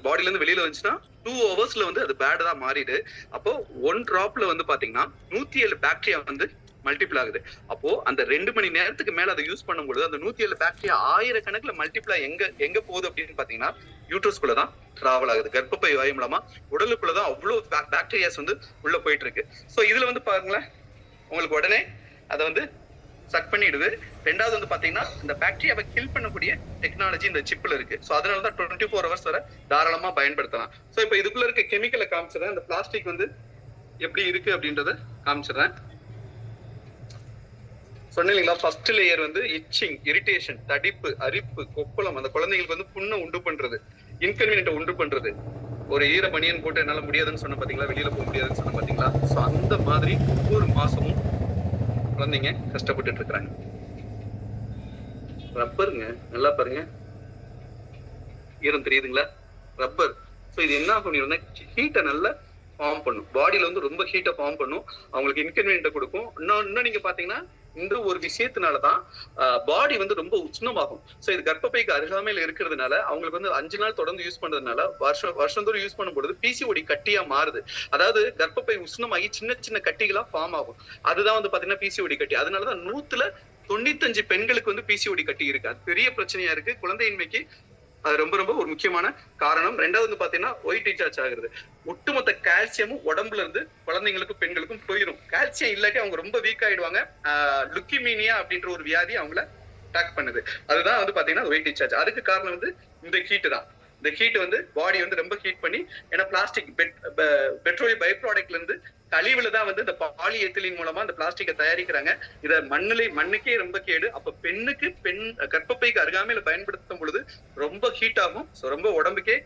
பாடியில இருந்து வெளியில வந்துச்சுன்னா 2 ஹவர்ஸ்ல வந்து அது பேட் தான் மாறிடு. அப்போ 1 டிராப்ல வந்து பாத்தீங்கன்னா 107 பாக்டீரியா வந்து மல்டிபிள் ஆகுது. அப்போ அந்த 2 மணி நேரத்துக்கு மேல அதை யூஸ் பண்ணும்போது அந்த 107 பாக்டீரியா ஆயிரக்கணக்கில் மல்டிப்ளை எங்க போகுது அப்படின்னு பாத்தீங்கன்னா யூட்ரஸ்குள்ளதான் டிராவல் ஆகுது. கர்ப்பப்பை வாயு மூலமா உடலுக்குள்ளதான் அவ்வளவு பாக்டீரியாஸ் வந்து உள்ள போயிட்டு இருக்கு. சோ இதுல வந்து பாருங்களேன், உங்களுக்கு உடனே அதை வந்து சக் பண்ணிடுது. ரெண்டாவது வந்து பாத்தீங்கன்னா இந்த பாக்டீரியாவை கில் பண்ணக்கூடிய டெக்னாலஜி இந்த சிப்ல இருக்கு. சோ அதனாலதான் 24 ஹவர்ஸ் வரை தாராளமா பயன்படுத்தலாம். சோ இப்ப இதுக்குள்ள இருக்க கெமிக்கலை காமிச்சிடறேன். இந்த பிளாஸ்டிக் வந்து எப்படி இருக்கு அப்படின்றத காமிச்சிடறேன். சொன்னீங்களா, ஃபர்ஸ்ட் லேயர் வந்து இச்சிங், இரிட்டேஷன், தடிப்பு, அரிப்பு, கொப்பளம், அந்த குழந்தைங்களுக்கு வந்து புண்ணை உண்டு பண்றது, இன்கன்வீனியன்ட்டை உண்டு பண்றது. ஒரு ஈர பனியன் போட்டு என்னால முடியாதுன்னு சொன்ன பாத்தீங்களா, வெளியில போக முடியாதுன்னு சொன்ன பாத்தீங்களா. சோ அந்த மாதிரி ஒவ்வொரு மாசமும் குழந்தைங்க கஷ்டப்பட்டுட்டு இருக்கிறாங்க. ரப்பருங்க, நல்லா பாருங்க, ஈரம் தெரியுதுங்களா, ரப்பர். சோ இது என்ன ஆகும், ஹீட்டை நல்லா ஃபார்ம் பண்ணும். பாடியில வந்து ரொம்ப ஹீட்டை ஃபார்ம் பண்ணும், அவங்களுக்கு இன்கன்வீனியன்ட்டை கொடுக்கும். இன்னும் நீங்க பாத்தீங்கன்னா இந்த ஒரு விஷயத்தினாலதான் பாடி வந்து ரொம்ப உஷ்ணமாகும். சோ இது கர்ப்பப்பைக்கு அருகாமையில இருக்கிறதுனால அவங்களுக்கு வந்து 5 நாள் தொடர்ந்து யூஸ் பண்றதுனால வருஷந்தோறும் யூஸ் பண்ணும்போது பிசிஓடி கட்டியா மாறுது. அதாவது கர்ப்பப்பை உஷ்ணமாகி சின்ன சின்ன கட்டிகளா ஃபார்ம் ஆகும். அதுதான் வந்து பாத்தீங்கன்னா பிசிஓடி கட்டி. அதனாலதான் 195 பெண்களுக்கு வந்து பிசிஓடி கட்டி இருக்கு. அது பெரிய பிரச்சனையா இருக்கு. குழந்தையின்மைக்கு அது ரொம்ப ரொம்ப ஒரு முக்கியமான காரணம். ரெண்டாவது வந்து பாத்தீங்கன்னா ஒயிட் டிசார்ஜ் ஆகுறது. ஒட்டுமொத்த கால்சியமும் உடம்புல இருந்து குழந்தைங்களுக்கும் பெண்களுக்கும் போயிடும். கால்சியம் இல்லாட்டி அவங்க ரொம்ப வீக் ஆயிடுவாங்க. லுக்கிமீனியா அப்படின்ற ஒரு வியாதி அவங்கள அட்டாக் பண்ணுது. அதுதான் வந்து பாத்தீங்கன்னா ஒயிட் டிசார்ஜ். அதுக்கு காரணம் வந்து இந்த ஹீட் தான். இந்த ஹீட் வந்து பாடி வந்து ரொம்ப ஹீட் பண்ணி, ஏன்னா பிளாஸ்டிக் பெட்ரோலியம் பை ப்ராடக்ட்ல இருந்து கழிவுல தான் வந்து இந்த பாலி எத்திலின் மூலமா இந்த பிளாஸ்டிக்கை தயாரிக்கிறாங்க. இத மண்ணுக்கே ரொம்ப கேடு. அப்ப பெண் கர்ப்பப்பைக்கு அருகாமையில பயன்படுத்தும் பொழுது ரொம்ப ஹீட் ஆகும். ரொம்ப உடம்புக்கே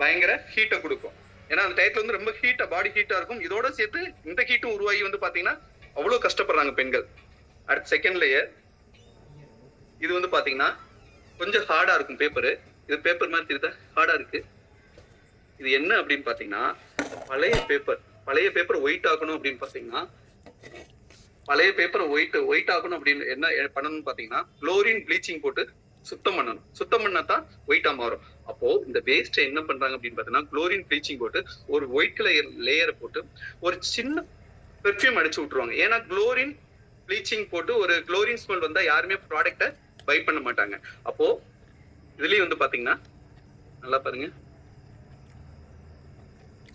பயங்கர ஹீட்டை கொடுக்கும். ஏன்னா அந்த டயத்துல வந்து ரொம்ப பாடி ஹீட்டா இருக்கும். இதோட சேர்த்து இந்த ஹீட்டும் உருவாகி வந்து பாத்தீங்கன்னா அவ்வளவு கஷ்டப்படுறாங்க பெண்கள். அடுத்த செகண்ட் லேயர், இது வந்து பாத்தீங்கன்னா கொஞ்சம் ஹார்டா இருக்கும் பேப்பரு. இது பேப்பர் மாதிரி தெரியுதா, ஹார்டா இருக்கு. இது என்ன அப்படின்னு பாத்தீங்கன்னா பழைய பேப்பர் ஒயிட் ஆகணும் அப்படின்னு பாத்தீங்கன்னா, பழைய பேப்பர் ஒயிட் ஆகணும் அப்படின்னு என்ன பண்ணணும்னு பாத்தீங்கன்னா, குளோரின் ப்ளீச்சிங் போட்டு சுத்தம் பண்ணணும். சுத்தம் பண்ணாதான் ஒயிட்டா மாறும். அப்போ இந்த வேஸ்ட் என்ன பண்றாங்க அப்படின்னு பாத்தீங்கன்னா, குளோரின் ப்ளீச்சிங் போட்டு ஒரு ஒயிட் லேயரை போட்டு ஒரு சின்ன பெர்ஃப்யூம் அடிச்சு விட்டுருவாங்க. ஏன்னா குளோரின் ப்ளீச்சிங் போட்டு ஒரு குளோரின் ஸ்மெல் வந்தா யாருமே ப்ராடக்டை பை பண்ண மாட்டாங்க. அப்போ இதுலயும் வந்து பாத்தீங்கன்னா நல்லா பாருங்க.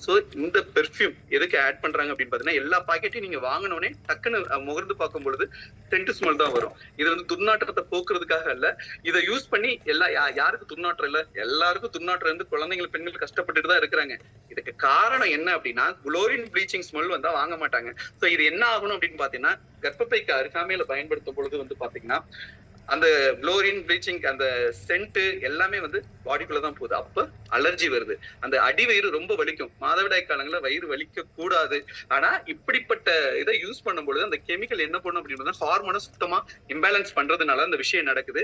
சோ இந்த பெர்ஃப்யூம் எதுக்கு ஆட் பண்றாங்க அப்படின்னு பாத்தீங்கன்னா, எல்லா பாக்கெட்டையும் நீங்க வாங்கினோடனே டக்குன்னு முகர்ந்து பார்க்கும் பொழுது சென்ட் ஸ்மெல் தான் வரும். இது வந்து துர்நாற்றத்தை போக்குறதுக்காக இல்ல. இதை யூஸ் பண்ணி யாருக்கு துர்நாற்றம் இல்ல, எல்லாருக்கும் துர்நாற்றம் இருந்து குழந்தைகள் பெண்கள் கஷ்டப்பட்டுட்டு தான் இருக்கிறாங்க. இதுக்கு காரணம் என்ன அப்படின்னா, குளோரின் ப்ளீச்சிங் ஸ்மெல் வந்தா வாங்க மாட்டாங்க. சோ இது என்ன ஆகணும் அப்படின்னு பாத்தீங்கன்னா, கர்ப்பப்பைக்கு அருகாமையில பயன்படுத்தும் பொழுது வந்து பாத்தீங்கன்னா அந்த குளோரின் ப்ளீச்சிங் அந்த சென்ட் எல்லாமே வந்து பாடிக்குள்ளதான் போகுது. அப்ப அலர்ஜி வருது. அந்த அடிவயிறு ரொம்ப வலிக்கும். மாதவிடாய் காலங்கள்ல வயிறு வலிக்க கூடாது. ஆனா இப்படிப்பட்ட இதை யூஸ் பண்ணும்பொழுது அந்த கெமிக்கல் என்ன பண்ணும் அப்படின்னா, ஹார்மோனை சுத்தமா இம்பேலன்ஸ் பண்றதுனால அந்த விஷயம் நடக்குது.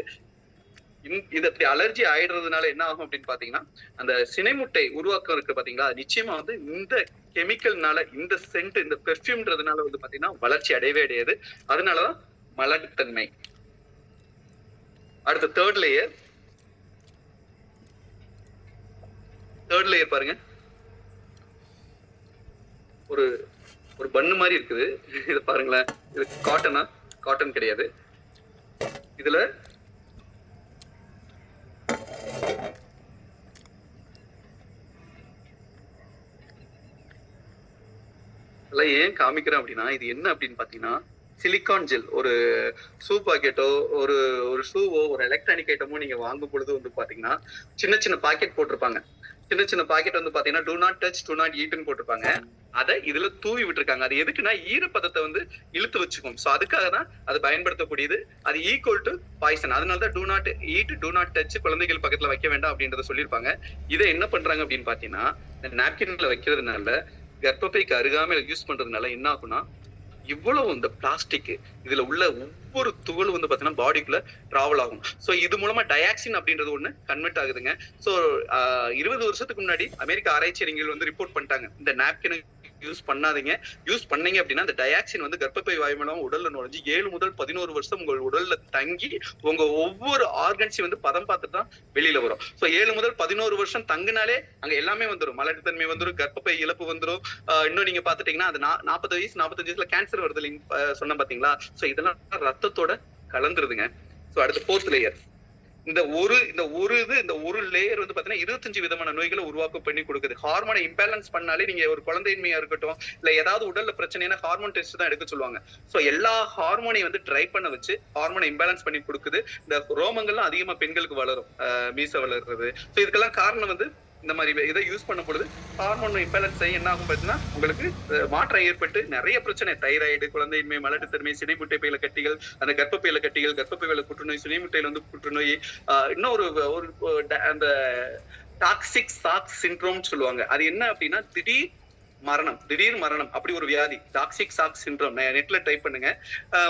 இது அப்படி அலர்ஜி ஆயிடுறதுனால என்ன ஆகும் அப்படின்னு பாத்தீங்கன்னா, அந்த சினைமுட்டை உருவாக்கம் இருக்கு பாத்தீங்களா, நிச்சயமா வந்து இந்த கெமிக்கல்னால, இந்த சென்ட், இந்த பெர்ஃப்யூம்ன்றதுனால வந்து பாத்தீங்கன்னா வளர்ச்சி அடையவே அடையாது. அதனாலதான் மலட்டுத்தன்மை. அடுத்த தேர்ட் லேயர் பாருங்க. ஒரு பன்னு மாதிரி இருக்குது. இது பாருங்களேன், இது காட்டன் கிடையாது. இதுல ஏன் காமிக்கிறேன் அப்படின்னா, இது என்ன அப்படின்னு பாத்தீங்கன்னா, சிலிகான் ஜெல். ஒரு ஷூ பாக்கெட்டோ ஒரு ஷூவோ ஒரு எலக்ட்ரானிக் ஐட்டமோ நீங்க வாங்கும் பொழுது வந்து பாத்தீங்கன்னா சின்ன பாக்கெட் போட்டிருப்பாங்க. சின்ன பாக்கெட் வந்து பாத்தீங்கன்னா do not touch, do not eat ன்னு போட்டிருப்பாங்க. அதை இதுல தூவி விட்டுருக்காங்க. அது எதுக்குன்னா ஈரப்பதத்தை வந்து இழுத்து வச்சுக்கும். சோ அதுக்காக தான் அது பயன்படுத்தக்கூடியது. அது ஈக்குவல் டு பாய்சன். அதனாலதான் do not eat, do not touch குழந்தைகள் பக்கத்துல வைக்க வேண்டாம் அப்படின்றத சொல்லியிருப்பாங்க. இதை என்ன பண்றாங்க அப்படின்னு பாத்தீங்கன்னா, நாப்கின்ல வைக்கிறதுனால, கர்ப்பப்பைக்கு அருகாமையில யூஸ் பண்றதுனால என்ன ஆகும்னா, இவ்வளவு இந்த பிளாஸ்டிக் இதுல உள்ள ஒவ்வொரு துகளும் வந்து பாத்தீங்கன்னா பாடிக்குள்ள டிராவல் ஆகும். சோ இது மூலமா டயாக்சின் அப்படின்றது ஒண்ணு கன்வெர்ட் ஆகுதுங்க. சோ 20 வருஷத்துக்கு முன்னாடி அமெரிக்க ஆராய்ச்சியாளர்கள் வந்து ரிப்போர்ட் பண்ணிட்டாங்க, இந்த நாப்கின் யூஸ் பண்ணாதீங்க, யூஸ் பண்ணீங்க அப்படின்னா அந்த டயாக்சின் வந்து கர்ப்பப்பை வாய் மூலம் உடல்ல நுழைஞ்சு 7 முதல் 11 வருஷம் உங்கள் உடல்ல தங்கி உங்க ஒவ்வொரு ஆர்கன்ஸையும் வந்து பதம் பார்த்துட்டு தான் வெளியில வரும். சோ 7 முதல் 11 வருஷம் தங்குனாலே அங்க எல்லாமே வந்துடும், மலட்டுத்தன்மை வந்துடும், கர்ப்பப்பை இழப்பு வந்துடும். இன்னும் நீங்க பாத்துட்டீங்கன்னா அது 40 வயசு 45 வயசுல கேன்சர் வருது சொன்ன பாத்தீங்களா. சோ இதெல்லாம் ரத்தத்தோட கலந்துருதுங்க. சோ அடுத்து 4th லேயர். இந்த ஒரு லேயர் வந்து பாத்தீங்கன்னா 25 விதமான நோய்களை உருவாக்கம் பண்ணி கொடுக்குது. ஹார்மோனை இம்பேலன்ஸ் பண்ணாலே நீங்க ஒரு குழந்தையின்மையா இருக்கட்டும், இல்ல ஏதாவது உடல்ல பிரச்சனைனா ஹார்மோன் டெஸ்ட் தான் எடுக்க சொல்லுவாங்க. சோ எல்லா ஹார்மோனையும் வந்து ட்ரை பண்ண வச்சு ஹார்மோனை இம்பேலன்ஸ் பண்ணி கொடுக்குது. இந்த ரோமங்கள்லாம் அதிகமா பெண்களுக்கு வளரும், மீச வளர்றது. சோ இதுக்கெல்லாம் காரணம் வந்து இந்த மாதிரி இதை யூஸ் பண்ண பொழுது ஹார்மோன் இம்பேலன்ஸ் என்ன ஆகும் பார்த்தீங்கன்னா உங்களுக்கு மாற்றம் ஏற்பட்டு நிறைய பிரச்சனை, தைராய்டு, குழந்தையின்மை, மலட்டுத்தன்மை, சினைமுட்டை பையில கட்டிகள், அந்த கர்ப்பப்பையில கட்டிகள், கர்ப்பப்பையில புற்றுநோய், சினைமுட்டையில வந்து புற்றுநோய், இன்னொரு அந்த டாக்ஸிக் ஷாக் சிண்ட்ரோம் சொல்லுவாங்க. அது என்ன அப்படின்னா திடீர் மரணம் அப்படி ஒரு வியாதி, டாக்ஸிக் ஷாக் சிண்ட்ரோம். நெட்ல டைப் பண்ணுங்க.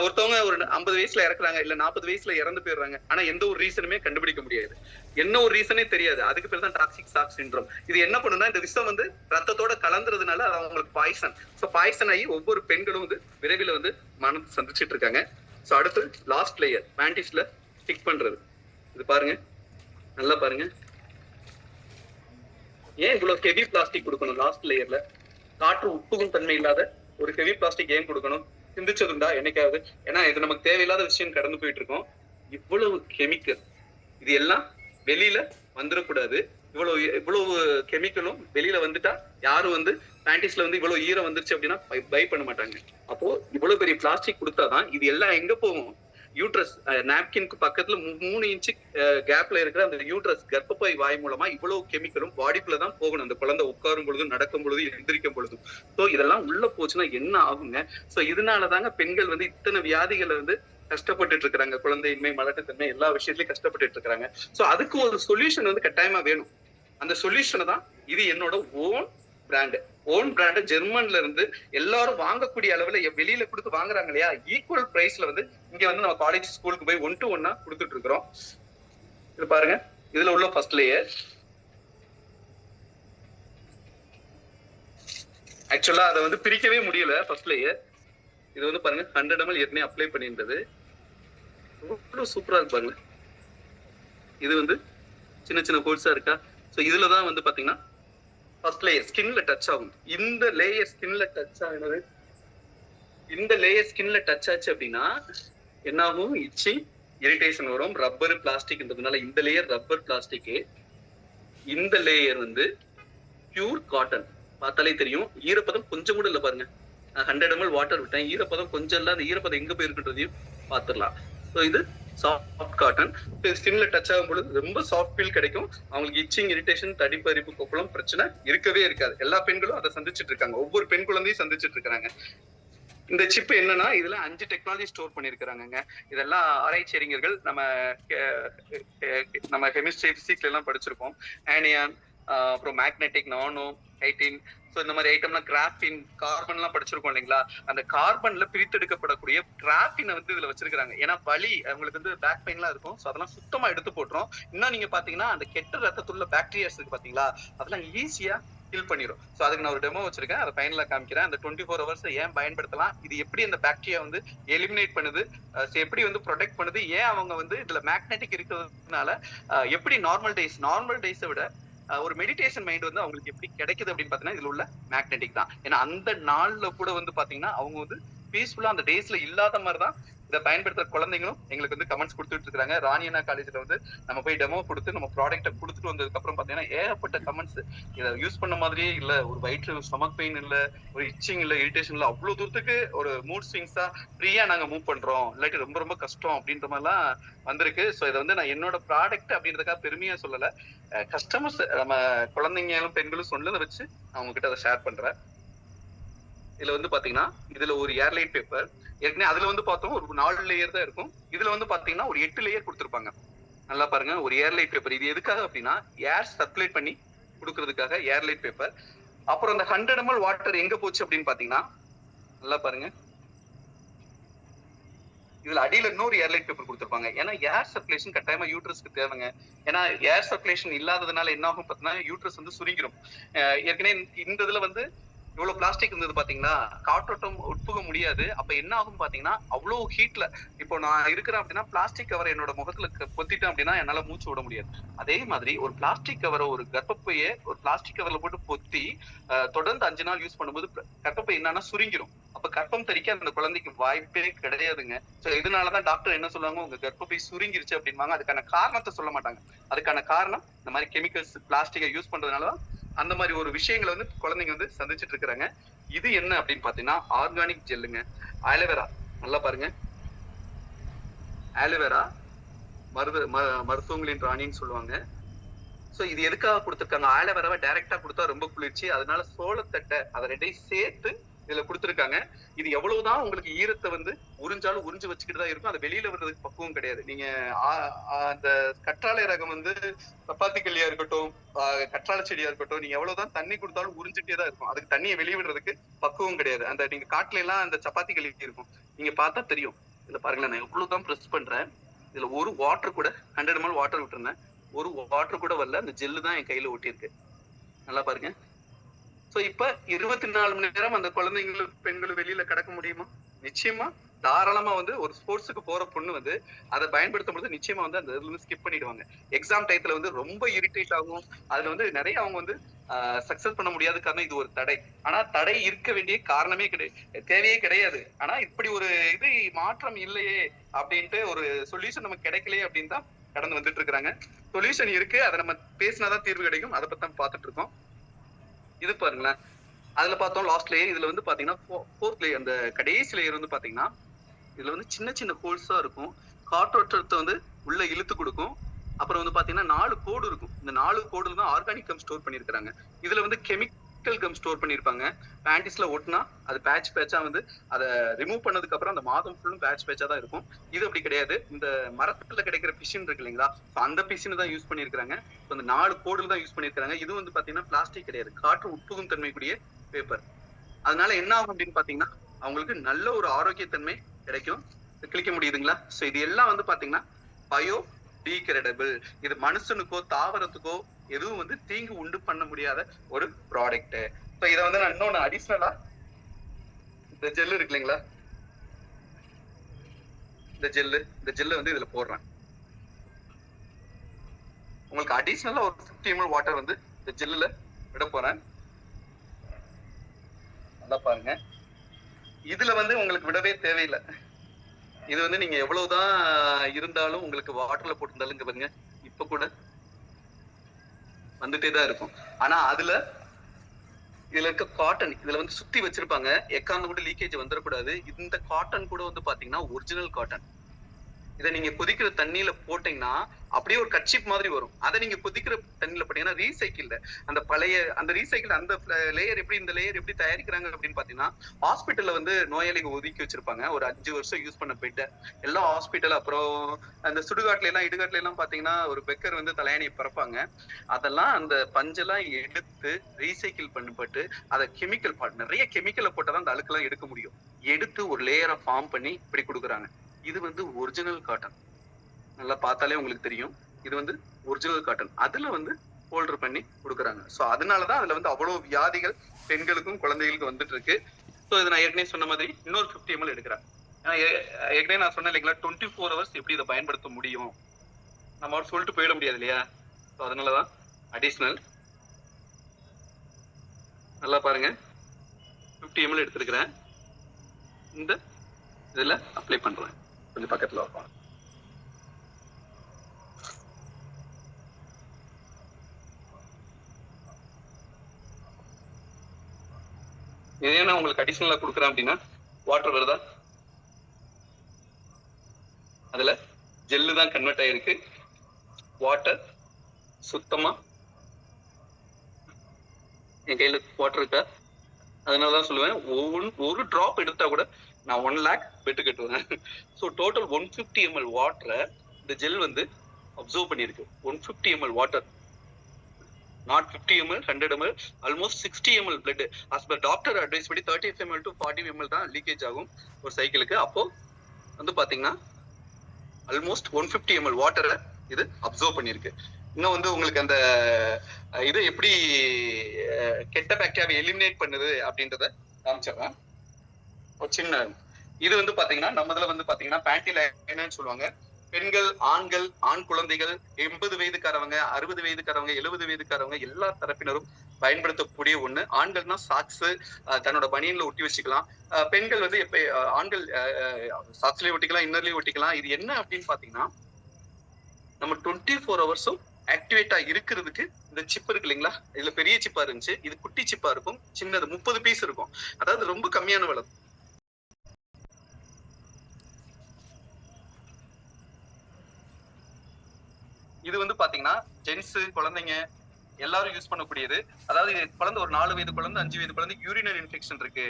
ஒருத்தவங்க ஒரு 50 வயசுல இறக்குறாங்க, இல்ல 40 வயசுல இறந்து போயிடுறாங்க. ஆனா எந்த ஒரு ரீசனுமே கண்டுபிடிக்க முடியாது, என்ன ஒரு ரீசனே தெரியாது. அதுக்கு பேர் தான் டாக்ஸிக் ஷாக் சிண்ட்ரோம். இது என்ன பண்ணுன்னா இந்த விஷம் வந்து ரத்தத்தோட கலந்துறதுனால அது அவங்களுக்கு பாய்சன். சோ பாய்சன் ஆகி ஒவ்வொரு பெண்களும் வந்து விரைவில் வந்து மனம் சந்திச்சிட்டு இருக்காங்க. சோ அடுத்து லாஸ்ட் லேயர் மேண்டிஸ்ல ஸ்டிக் பண்றது. இது பாருங்க, நல்லா பாருங்க. ஏன் இவ்வளவு ஹெவி பிளாஸ்டிக் கொடுக்கணும் லாஸ்ட் லேயர்ல? காற்று உட்புகும் தன்மை இல்லாத ஒரு ஹெவி பிளாஸ்டிக் ஏன் கொடுக்கணும்? சிந்திச்சதுண்டா என்னைக்காவது? ஏன்னா இது நமக்கு தேவையில்லாத விஷயம் கடந்து போயிட்டு இருக்கோம். இவ்வளவு கெமிக்கல், இது எல்லாம் வெளியில வந்துடக்கூடாது. இவ்வளவு கெமிக்கலும் வெளியில வந்துட்டா யாரும் வந்து பேண்டிஸ்ல வந்து இவ்வளவு ஈரம் வந்துருச்சு அப்படின்னா பை பண்ண மாட்டாங்க. அப்போ இவ்வளவு பெரிய பிளாஸ்டிக் கொடுத்தாதான் இது எல்லாம் எங்க போகும்? யூட்ரஸ், நாப்கின்க்கு பக்கத்துல 3 இன்ச்சு கேப்ல இருக்கிற அந்த யூட்ரஸ், கர்ப்பப்பை வாய் மூலமா இவ்வளவு கெமிக்கலும் பாடிக்குள்ளதான் போகணும். அந்த குழந்தை உட்காரும் பொழுதும், நடக்கும் பொழுதும், எந்திரிக்கும் பொழுதும். சோ இதெல்லாம் உள்ள போச்சுன்னா என்ன ஆகுங்க? சோ இதனாலதாங்க பெண்கள் வந்து இத்தனை வியாதிகளை வந்து கஷ்டப்பட்டுட்டு இருக்கிறாங்க. குழந்தையின்மை, மலட்டுத்தன்மை, எல்லா விஷயத்திலயும் கஷ்டப்பட்டுட்டு இருக்கிறாங்க. சோ அதுக்கு ஒரு சொல்யூஷன் வந்து கட்டாயமா வேணும். அந்த சொல்யூஷனை தான் இது என்னோட ஓன் பிராண்ட் ஜெர்மன்ல இருந்து எல்லாரும் வாங்கக்கூடிய அளவுல வெளியில கொடுத்து வாங்குறாங்க இல்லையா, ஈக்குவல் பிரைஸ்ல வந்து இங்க வந்து நம்ம காலேஜ் ஸ்கூலுக்கு போய் 1 to 1 கொடுத்துட்டு இருக்கிறோம். இது பாருங்க, இதுல உள்ள ஃபர்ஸ்ட் லேயர். ஆக்சுவலா அதை வந்து பிரிக்கவே முடியல. ஃபர்ஸ்ட் லேயர் இது வந்து பாருங்க 100 ml ஏற்கனவே அப்ளை பண்ணியிருந்தது. எவ்வளவு சூப்பரா இருக்கு பாருங்க. இது வந்து சின்ன சின்ன ஹோல்ஸா இருக்கா. சோ இதுலதான் வந்து பாத்தீங்கன்னா ஃபர்ஸ்ட் லேயர் ஸ்கின்ல டச் ஆகும். இந்த லேயர் ஸ்கின்ல டச் ஆகுது. இந்த லேயர் ஸ்கின்ல டச் ஆச்சு அப்படின்னா என்ன ஆகும்? இச்சிங், இரிட்டேஷன் வரும். ரப்பர் பிளாஸ்டிக்ன்றதுனால இந்த லேயர் ரப்பர் பிளாஸ்டிக். இந்த லேயர் வந்து பியூர் காட்டன். பார்த்தாலே தெரியும், ஈரப்பதம் கொஞ்சம் கூட இல்ல பாருங்க. 100 ml வாட்டர் விட்டேன், ஈரப்பதம் கொஞ்சம் இல்ல. அந்த ஈரப்பதம் எங்க போயிருக்குன்றதையும் பாத்துடலாம். ஸோ இது சாஃப்ட் காட்டன். ஸ்கின்ல டச் ஆகும் பொழுது ரொம்ப சாஃப்ட் ஃபீல் கிடைக்கும். அவங்களுக்கு இச்சிங், இரிட்டேஷன், தடிப்பறிப்பு, கொப்பளம் பிரச்சனை இருக்கவே இருக்காது. எல்லா பெண்களும் அதை சந்திச்சுட்டு இருக்காங்க, ஒவ்வொரு பெண் குழந்தையும் சந்திச்சுட்டு இருக்காங்க. இந்த சிப் என்னன்னா இதுல 5 டெக்னாலஜி ஸ்டோர் பண்ணிருக்காங்க. இதெல்லாம் ஆராய்ச்சி அறிஞர்கள் நம்ம கெமிஸ்ட்ரி, பிசிக்ஸ்ல எல்லாம் படிச்சிருப்போம். ஆனியான், அப்புறம் மேக்னெட்டிக், நானோ, டைட்டின். ஸோ இந்த மாதிரி ஐட்டம்லாம் கிராஃபின், கார்பன் எல்லாம் படிச்சிருக்கோம் இல்லைங்களா. அந்த கார்பன்ல பிரித்தெடுக்கப்படக்கூடிய கிராஃபினை வந்து இதுல வச்சிருக்காங்க. ஏன்னா வலி அவங்களுக்கு வந்து பேக் பெயின் எல்லாம் இருக்கும். ஸோ அதெல்லாம் சுத்தமா எடுத்து போட்டுரும். இன்னும் நீங்க பாத்தீங்கன்னா அந்த கெட்ட ரத்தத்துள்ள பாக்டீரியாஸ் இருக்கு பாத்தீங்களா, அதெல்லாம் ஈஸியா கில் பண்ணிடும். ஸோ அதுக்கு நான் ஒரு டெமோ வச்சிருக்கேன், அதை ஃபைனலா காமிக்கிறேன். அந்த 24 hours ஏன் பயன்படுத்தலாம், இது எப்படி அந்த பாக்டீரியா வந்து எலிமினேட் பண்ணுது, எப்படி வந்து ப்ரொடெக்ட் பண்ணுது, ஏன் அவங்க வந்து இதுல மேக்னெட்டிக் இருக்கிறதுனால எப்படி நார்மல் டேஸை விட ஒரு மெடிடேஷன் மைண்ட் வந்து அவங்களுக்கு எப்படி கிடைக்குது அப்படின்னு பாத்தீங்கன்னா இதுல உள்ள மேக்னெட்டிக் தான். ஏன்னா அந்த நாள்ல கூட வந்து பாத்தீங்கன்னா அவங்க வந்து பீஸ்ஃபுல்லா அந்த டேஸ்ல இல்லாத மாதிரிதான் இதை பயன்படுத்துற குழந்தைங்களும் எங்களுக்கு வந்து கமெண்ட்ஸ் கொடுத்துட்டு இருக்காங்க. ராணியண்ணா காலேஜ்ல வந்து நம்ம போய் டெமோ கொடுத்து நம்ம ப்ராடக்ட்டை கொடுத்துட்டு வந்ததுக்கு அப்புறம் பாத்தீங்கன்னா ஏகப்பட்ட கமெண்ட்ஸ், இதை யூஸ் பண்ண மாதிரியே இல்ல, ஒரு வயிற்று ஸ்டமக் பெயின் இல்ல, ஒரு இச்சிங் இல்ல, இரிட்டேஷன் இல்ல, அவ்வளவு தூரத்துக்கு ஒரு மூட் ஸ்விங்ஸா ஃப்ரீயா நாங்க மூவ் பண்றோம், இல்லாட்டி ரொம்ப ரொம்ப கஷ்டம் அப்படின்ற மாதிரிலாம் வந்திருக்கு. ஸோ இதை வந்து நான் என்னோட ப்ராடக்ட் அப்படின்றதுக்காக பெருமையா சொல்லல, கஸ்டமர்ஸ் நம்ம குழந்தைங்களும் பெண்களும் சொன்னதை வச்சு நான் உங்ககிட்ட அதை ஷேர் பண்றேன். இதுல வந்து பாத்தீங்கன்னா இதுல ஒரு ஏர்லைட் பேப்பர், ஏற்கனவே அதுல வந்து பார்த்தோம் ஒரு 4 லேயர் தான் இருக்கும். இதுல வந்து பாத்தீங்கன்னா ஒரு 8 லேயர் கொடுத்துருப்பாங்க. நல்லா பாருங்க, ஒரு ஏர்லைட் பேப்பர். இது எதுக்காக அப்படின்னா ஏர் சர்க்குலேட் பண்ணி கொடுக்கறதுக்காக ஏர்லைட் பேப்பர். அப்புறம் அந்த 100 ml வாட்டர் எங்க போச்சு அப்படின்னு பாத்தீங்கன்னா நல்லா பாருங்க, இதுல அடியில இன்னொரு ஏர்லைட் பேப்பர் கொடுத்துருப்பாங்க. ஏன்னா ஏர் சர்க்குலேஷன் கட்டாயமா யூட்ரஸ்க்கு தேவைங்க. ஏன்னா ஏர் சர்க்குலேஷன் இல்லாததுனால என்ன ஆகும் பார்த்தீங்கன்னா யூட்ரஸ் வந்து சுருங்கிடும். ஏற்கனவே இந்த இதுல வந்து இவ்வளவு பிளாஸ்டிக் இருந்தது பாத்தீங்களா, காற்றோட்டம் உட்புக முடியாது. அப்ப என்ன ஆகும் பாத்தீங்கன்னா அவ்வளவு ஹீட்ல இப்போ நான் இருக்கிறேன் அப்படின்னா பிளாஸ்டிக் கவர் என்னோட முகத்துல பொத்திட்டேன் அப்படின்னா என்னால மூச்சு விட முடியாது. அதே மாதிரி ஒரு பிளாஸ்டிக் கவரை ஒரு கர்ப்பப்பையை ஒரு பிளாஸ்டிக் கவர்ல போட்டு பொத்தி தொடர்ந்து 5 நாள் யூஸ் பண்ணும்போது கர்ப்பப்பை என்னன்னா சுருங்கிரும். அப்ப கர்ப்பம் தரிக்க அந்த குழந்தைக்கு வாய்ப்பே கிடையாதுங்க. சோ இதனாலதான் டாக்டர் என்ன சொல்லுவாங்க, உங்க கர்ப்பப்பை சுருங்கிருச்சு அப்படின்வாங்க. அதுக்கான காரணத்தை சொல்ல மாட்டாங்க. அதுக்கான காரணம் இந்த மாதிரி கெமிக்கல்ஸ் பிளாஸ்டிக்கை யூஸ் பண்றதுனாலதான் அந்த மாதிரி ஒரு விஷயங்களை வந்து குழந்தைங்க வந்து சந்திச்சுட்டு இருக்கிறாங்க. இது என்ன அப்படின்னு பாத்தீங்கன்னா ஆர்கானிக் ஜெல்லுங்க. ஆலோவேரா நல்லா பாருங்க. ஆலோவேரா மருத்துவங்களின் ராணின்னு சொல்லுவாங்க. சோ இது எதுக்காக கொடுத்திருக்காங்க, ஆலோவேராவை டைரக்டா கொடுத்தா ரொம்ப குளிர்ச்சி, அதனால சோளத்தட்டை அதை ரெண்டையும் சேர்த்து இதுல கொடுத்திருக்காங்க. இது எவ்வளவுதான் உங்களுக்கு ஈரத்தை வந்து உறிஞ்சாலும் உறிஞ்சு வச்சுக்கிட்டு தான் இருக்கும். அது வெளியில வர்றதுக்கு பக்குவம் கிடையாது. நீங்க அந்த கற்றாழை ரகம் வந்து சப்பாத்தி கல்லியா இருக்கட்டும், கற்றாழை செடியா இருக்கட்டும், நீங்க எவ்வளவுதான் தண்ணி கொடுத்தாலும் உறிஞ்சிட்டே தான் இருக்கும். அதுக்கு தண்ணியை வெளியே விடுறதுக்கு பக்குவம் கிடையாது. அந்த நீங்க காட்டுல எல்லாம் அந்த சப்பாத்தி கல்லி இருக்கும், நீங்க பார்த்தா தெரியும். இதுல பாருங்களேன், நான் எவ்வளவுதான் பிரஸ் பண்றேன், இதுல ஒரு வாட்டர் கூட 100 ml வாட்டர் விட்டுருந்தேன், ஒரு வாட்டர் கூட வரல. அந்த ஜெல்லு தான் என் கையில ஒட்டியிருக்கு. நல்லா பாருங்க. சோ இப்ப 24 மணி நேரம் அந்த குழந்தைங்களும் பெண்களும் வெளியில கிடக்க முடியுமா? நிச்சயமா தாராளமா வந்து ஒரு ஸ்போர்ட்ஸுக்கு போற பொண்ணு வந்து அதை பயன்படுத்தும் பொழுது நிச்சயமா வந்து அந்த இதுல ஸ்கிப் பண்ணிடுவாங்க. எக்ஸாம் டயத்துல வந்து ரொம்ப இரிட்டேட் ஆகும். அதுல வந்து நிறைய அவங்க வந்து சக்சஸ் பண்ண முடியாத காரணம் இது ஒரு தடை. ஆனா தடை இருக்க வேண்டிய காரணமே கிடையாது, தேவையே கிடையாது. ஆனா இப்படி ஒரு இது மாற்றம் இல்லையே அப்படின்ட்டு ஒரு சொல்யூஷன் நமக்கு கிடைக்கலையே அப்படின்னு தான் கடந்து வந்துட்டு இருக்கிறாங்க. சொல்யூஷன் இருக்கு, அதை நம்ம பேசினாதான் தீர்வு கிடைக்கும். அதை பத்தி தான் பார்த்துட்டு இருக்கோம். இது பாருங்களேன், அதுல பார்த்தோம் லாஸ்ட் லேயர். இதுல வந்து பாத்தீங்கன்னா ஃபோர்த் லேயர், அந்த கடைசி லேயர் வந்து பாத்தீங்கன்னா இதுல வந்து சின்ன சின்ன ஹோல்ஸா இருக்கும். காற்றோட்டத்தை வந்து உள்ள இழுத்து கொடுக்கும். அப்புறம் வந்து பாத்தீங்கன்னா 4 கோடு இருக்கும். இந்த 4 கோடுல தான் ஆர்கானிக் கம் ஸ்டோர் பண்ணிருக்காங்க. இதுல வந்து கெமிக்கல் கம் ஸ்டோர் பண்ணிருப்பாங்க. பேண்டிஸ்ல ஒட்டினா அது பேட்ச் பேட்சா வந்து அதை ரிமூவ் பண்ணதுக்கு அப்புறம் அந்த மாதம் ஃபுல்லும் பேட்ச் பேட்சா தான் இருக்கும். இது அப்படி கிடையாது. இந்த மரத்துல கிடைக்கிற பிசின் இருக்கு இல்லைங்களா, அந்த பிசின் தான் யூஸ் பண்ணிருக்காங்க. அந்த 4 கோடுல தான் யூஸ் பண்ணிருக்காங்க. இது வந்து பாத்தீங்கன்னா பிளாஸ்டிக் கிடையாது, காற்று உட்புகும் தன்மை கூடிய பேப்பர். அதனால என்ன ஆகும் அப்படின்னு பாத்தீங்கன்னா அவங்களுக்கு நல்ல ஒரு ஆரோக்கியத்தன்மை கிடைக்கும். கிளிக்க முடியுதுங்களா? சோ இது எல்லாம் வந்து பாத்தீங்கன்னா பயோ டீகிரேடபிள். இது மனுஷனுக்கோ தாவரத்துக்கோ எதுவும் வந்து தீங்கு உண்டு பண்ண முடியாத ஒரு ப்ராடக்ட். சோ இதை வந்து நான் இன்னொன்னு அடிஷனலா இந்த ஜெல்லு இருக்கு இல்லைங்களா, இந்த ஜெல்லு வந்து இதுல போடுறேன். உங்களுக்கு அடிஷனலா ஒரு 50 ml வாட்டர் வந்து இந்த ஜெல்லுல விட போறேன். நல்லா பாருங்க. இதுல வந்து உங்களுக்கு விடவே தேவையில்லை. இது வந்து நீங்க எவ்வளவுதான் இருந்தாலும் உங்களுக்கு வாட்டர்ல போட்டிருந்தாலும் பாருங்க இப்ப கூட வந்துட்டே தான் இருக்கும். ஆனா இதுல இருக்க காட்டன் இதுல வந்து சுத்தி வச்சிருப்பாங்க, எக்காந்து கூட லீக்கேஜ் வந்துடக்கூடாது. இந்த காட்டன் கூட வந்து பாத்தீங்கன்னா ஒரிஜினல் காட்டன். இதை நீங்க கொதிக்கிற தண்ணியில போட்டீங்கன்னா அப்படியே ஒரு கட்சிப் மாதிரி வரும். அதை நீங்க கொதிக்கிற தண்ணியில போட்டீங்கன்னா ரீசைக்கிள் அந்த பழைய அந்த ரீசைக்கிள் அந்த லேயர் எப்படி இந்த லேயர் எப்படி தயாரிக்கிறாங்க அப்படின்னு பாத்தீங்கன்னா ஹாஸ்பிட்டல்ல வந்து நோயாளிகள் ஒதுக்கி வச்சிருப்பாங்க. ஒரு 5 வருஷம் யூஸ் பண்ண போயிட்டு எல்லா ஹாஸ்பிட்டல் அப்புறம் அந்த சுடுகாட்டுல எல்லாம் இடுகாட்டுல எல்லாம் பாத்தீங்கன்னா ஒரு பெக்கர் வந்து தலையாணியை பறப்பாங்க. அதெல்லாம் அந்த பஞ்செல்லாம் எடுத்து ரீசைக்கிள் பண்ணப்பட்டு அதை கெமிக்கல் நிறைய கெமிக்கலை போட்டாதான் அந்த அழுக்கெல்லாம் எடுக்க முடியும். எடுத்து ஒரு லேயரை ஃபார்ம் பண்ணி இப்படி கொடுக்குறாங்க. இது வந்து ஒரிஜினல் காட்டன். நல்லா பார்த்தாலே உங்களுக்கு தெரியும், இது வந்து ஒரிஜினல் காட்டன். அதுல வந்து ஹோல்டர் பண்ணி கொடுக்குறாங்க. ஸோ அதனாலதான் அதுல வந்து அவ்வளவு வியாதிகள் பெண்களுக்கும் குழந்தைகளுக்கும் வந்துட்டு இருக்கு. ஸோ இதை நான் ஏற்கனவே சொன்ன மாதிரி இன்னொரு 50 ml எடுக்கிறேன். ஏற்கனவே நான் சொன்னேன் இல்லைங்களா 24 hours எப்படி இதை பயன்படுத்த முடியும், நம்ம சொல்லிட்டு போயிட முடியாது இல்லையா. ஸோ அதனாலதான் அடிஷனல். நல்லா பாருங்க, 50 ml எடுத்திருக்கிறேன். இந்த இதுல அப்ளை பண்றேன். கொஞ்சம் பக்கத்துல வைப்போம். இதே நான் உங்களுக்கு அடிஷனலா கொடுக்குறேன் அப்படின்னா வாட்டர் வருதா, அதுல ஜெல்லு தான் கன்வெர்ட் ஆயிருக்கு. வாட்டர் சுத்தமா என் கையில வாட்டர் இருக்கா, அதனாலதான் சொல்லுவேன் ஒரு டிராப் எடுத்தா கூட நான் 1 lakh பெட்டு கட்டுவேன். ஸோ டோட்டல் 150 ml வாட்டரை இந்த ஜெல் வந்து அப்சர்வ் பண்ணியிருக்கு. 150 ml water, not 50 ml, 100 ml, almost 60 ml blood. as per doctor advice படி 35 ml to 40 ml தான் லீக்கேஜ் ஆகும் ஒரு சைக்கிளுக்கு. அப்போ வந்து பாத்தீங்கன்னா ஆல்மோஸ்ட் 150 ml வாட்டரை இது அப்சர்வ் பண்ணிருக்கு. இன்னும் வந்து உங்களுக்கு அந்த இது எப்படி கெட்ட பாக்டீரியாவை எலிமினேட் பண்ணுது அப்படின்றத காமிச்சிடுறேன். ஒரு சின்ன இது வந்து பாத்தீங்கன்னா நம்ம இதுல வந்து பாத்தீங்கன்னா பேண்டி லைனர்னு சொல்லுவாங்க. பெண்கள், ஆண்கள், ஆண் குழந்தைகள், 80 வயதுக்காரவங்க, 60 வயதுக்காரவங்க, 70 வயதுக்காரவங்க எல்லா தரப்பினரும் பயன்படுத்தக்கூடிய ஒண்ணு. ஆண்கள்னா சாக்ஸ் தன்னோட பனியன்ல ஒட்டி வச்சுக்கலாம். பெண்கள் வந்து எப்ப ஆண்கள் சாக்ஸ்லயும் ஒட்டிக்கலாம், இன்னர்லயும் ஒட்டிக்கலாம். இது என்ன அப்படின்னு பாத்தீங்கன்னா நம்ம 24 ஹவர்ஸும் ஆக்டிவேட்டா இருக்கிறதுக்கு இந்த சிப் இருக்கு இல்லைங்களா, இதுல பெரிய சிப்பா இருந்துச்சு, இது குட்டி சிப்பா இருக்கும், சின்னது 30 பீஸ் இருக்கும். அதாவது ரொம்ப கம்மியான விலை. இது வந்து பாத்தீங்கன்னா ஜென்ஸ், குழந்தைங்க எல்லாரும் யூஸ் பண்ணக்கூடியது. அதாவது குழந்தை ஒரு 4 வயது குழந்தை, 5 வயது குழந்தைக்கு யூரினரி இன்ஃபெக்ஷன் இருக்கு,